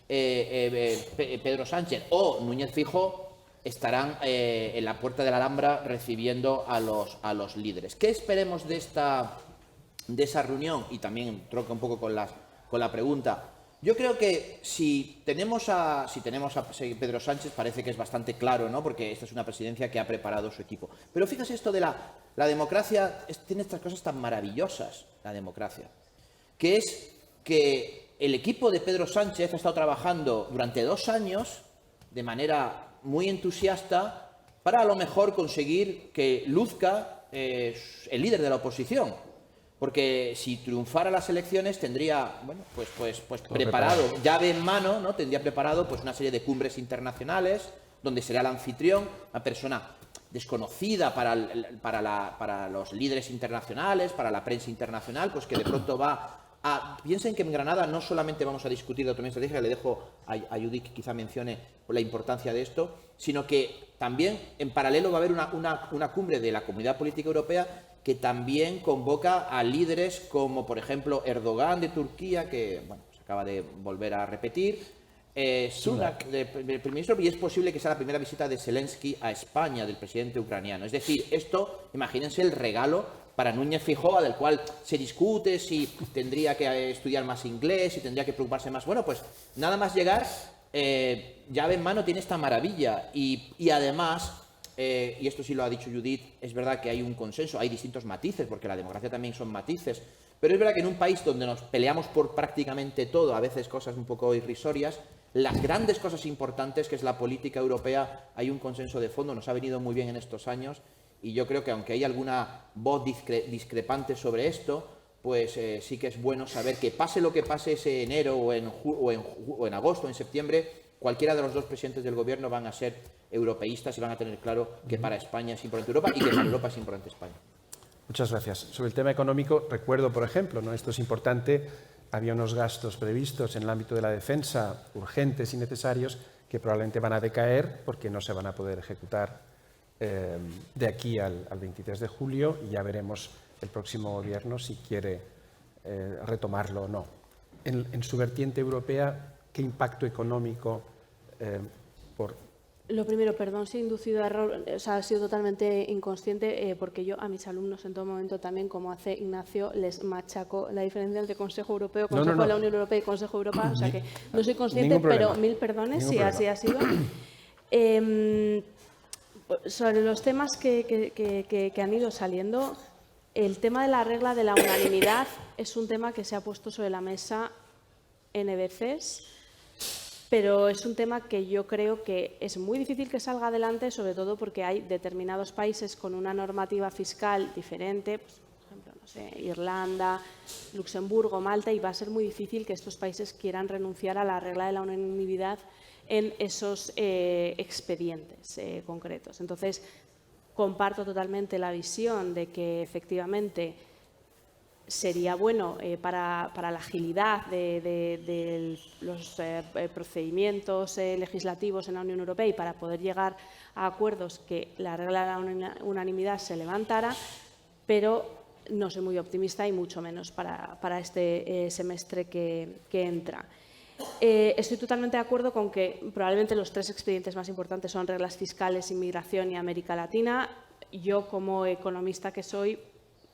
Pedro Sánchez o Núñez Feijóo estarán en la puerta de la Alhambra recibiendo a los líderes. ¿Qué esperemos de esa reunión? Y también troca un poco con la pregunta. Yo creo que si tenemos a Pedro Sánchez, parece que es bastante claro, ¿no? Porque esta es una presidencia que ha preparado su equipo. Pero fíjese, esto de la democracia tiene estas cosas tan maravillosas, la democracia, que es que el equipo de Pedro Sánchez ha estado trabajando durante 2 años de manera muy entusiasta para a lo mejor conseguir que luzca el líder de la oposición. Porque si triunfara las elecciones tendría, bueno, pues preparado, llave en mano, ¿no? Tendría preparado pues una serie de cumbres internacionales donde sería el anfitrión, una persona desconocida para los líderes internacionales, para la prensa internacional, pues que de pronto va a... Piensen que en Granada no solamente vamos a discutir de autonomía estratégica, le dejo a Judith que quizá mencione la importancia de esto, sino que también en paralelo va a haber una cumbre de la Comunidad Política Europea que también convoca a líderes como, por ejemplo, Erdogan de Turquía, que bueno, se acaba de volver a repetir, Sunak, del primer ministro, y es posible que sea la primera visita de Zelensky a España, del presidente ucraniano. Es decir, esto, imagínense el regalo para Núñez Feijóo, del cual se discute si tendría que estudiar más inglés, si tendría que preocuparse más. Bueno, pues nada más llegar, llave en mano tiene esta maravilla. Y además... y esto sí lo ha dicho Judith, es verdad que hay un consenso, hay distintos matices, porque la democracia también son matices, pero es verdad que en un país donde nos peleamos por prácticamente todo, a veces cosas un poco irrisorias, las grandes cosas importantes, que es la política europea, hay un consenso de fondo, nos ha venido muy bien en estos años, y yo creo que aunque hay alguna voz discrepante sobre esto, pues sí que es bueno saber que pase lo que pase ese enero o en agosto o en septiembre, cualquiera de los dos presidentes del gobierno van a ser europeístas y van a tener claro que para España es importante Europa y que para Europa es importante España. Muchas gracias. Sobre el tema económico, recuerdo, por ejemplo, ¿no? Esto es importante, había unos gastos previstos en el ámbito de la defensa urgentes y necesarios que probablemente van a decaer porque no se van a poder ejecutar de aquí al 23 de julio y ya veremos el próximo gobierno si quiere retomarlo o no. En su vertiente europea, ¿qué impacto económico Lo primero, perdón si he inducido a error, o sea, he sido totalmente inconsciente porque yo a mis alumnos en todo momento también, como hace Ignacio, les machaco la diferencia entre Consejo Europeo, Consejo de la Unión Europea y Consejo de Europa, o sea que no soy consciente, pero mil perdones si así ha sido. Sobre los temas que han ido saliendo, el tema de la regla de la unanimidad es un tema que se ha puesto sobre la mesa N veces, pero es un tema que yo creo que es muy difícil que salga adelante, sobre todo porque hay determinados países con una normativa fiscal diferente, pues, por ejemplo, no sé, Irlanda, Luxemburgo, Malta, y va a ser muy difícil que estos países quieran renunciar a la regla de la unanimidad en esos expedientes concretos. Entonces, comparto totalmente la visión de que efectivamente sería bueno para la agilidad de los procedimientos legislativos en la Unión Europea y para poder llegar a acuerdos que la regla de la unanimidad se levantara, pero no soy muy optimista y mucho menos para este semestre que entra. Estoy totalmente de acuerdo con que probablemente los 3 expedientes más importantes son reglas fiscales, inmigración y América Latina. Yo, como economista que soy,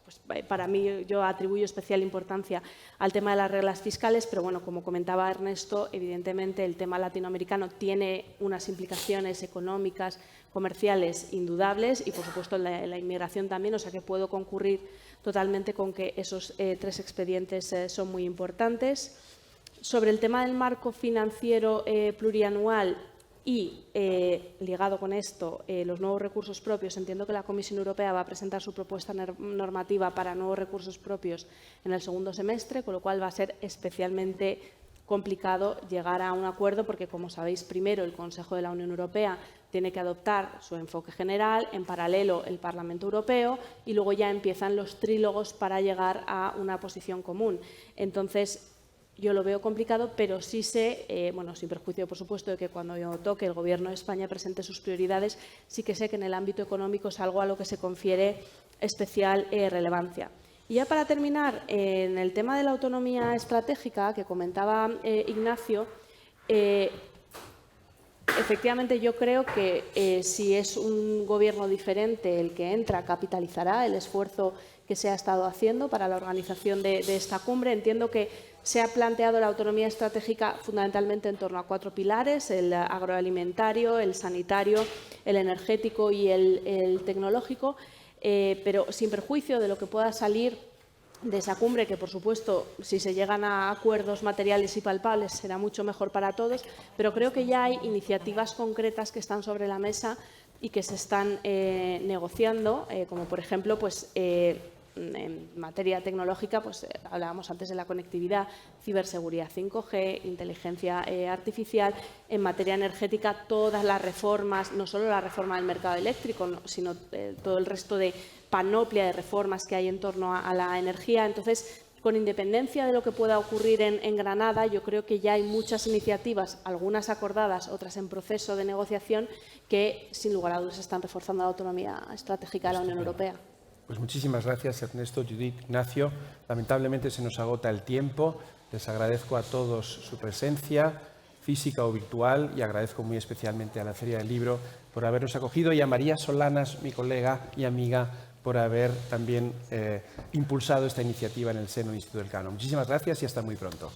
pues para mí yo atribuyo especial importancia al tema de las reglas fiscales, pero bueno, como comentaba Ernesto, evidentemente el tema latinoamericano tiene unas implicaciones económicas, comerciales indudables y por supuesto la inmigración también, o sea que puedo concurrir totalmente con que esos 3 expedientes son muy importantes. Sobre el tema del marco financiero plurianual y, ligado con esto, los nuevos recursos propios, entiendo que la Comisión Europea va a presentar su propuesta normativa para nuevos recursos propios en el segundo semestre, con lo cual va a ser especialmente complicado llegar a un acuerdo porque, como sabéis, primero el Consejo de la Unión Europea tiene que adoptar su enfoque general, en paralelo el Parlamento Europeo y luego ya empiezan los trílogos para llegar a una posición común. Entonces, yo lo veo complicado, pero sí sé, bueno, sin perjuicio, por supuesto, de que cuando yo toque el Gobierno de España presente sus prioridades, sí que sé que en el ámbito económico es algo a lo que se confiere especial relevancia. Y ya para terminar, en el tema de la autonomía estratégica que comentaba Ignacio, efectivamente yo creo que si es un Gobierno diferente el que entra, capitalizará el esfuerzo que se ha estado haciendo para la organización de esta cumbre. Entiendo que se ha planteado la autonomía estratégica fundamentalmente en torno a 4 pilares: el agroalimentario, el sanitario, el energético y el tecnológico, pero sin perjuicio de lo que pueda salir de esa cumbre, que por supuesto, si se llegan a acuerdos materiales y palpables, será mucho mejor para todos, pero creo que ya hay iniciativas concretas que están sobre la mesa y que se están negociando, como por ejemplo, pues, en materia tecnológica, pues hablábamos antes de la conectividad, ciberseguridad 5G, inteligencia artificial. En materia energética, todas las reformas, no solo la reforma del mercado eléctrico, sino todo el resto de panoplia de reformas que hay en torno a la energía. Entonces, con independencia de lo que pueda ocurrir en Granada, yo creo que ya hay muchas iniciativas, algunas acordadas, otras en proceso de negociación, que sin lugar a dudas están reforzando la autonomía estratégica de la Unión Europea. Pues muchísimas gracias, Ernesto, Judith, Ignacio. Lamentablemente se nos agota el tiempo. Les agradezco a todos su presencia, física o virtual, y agradezco muy especialmente a la Feria del Libro por habernos acogido y a María Solanas, mi colega y amiga, por haber también impulsado esta iniciativa en el seno del Instituto Elcano. Muchísimas gracias y hasta muy pronto.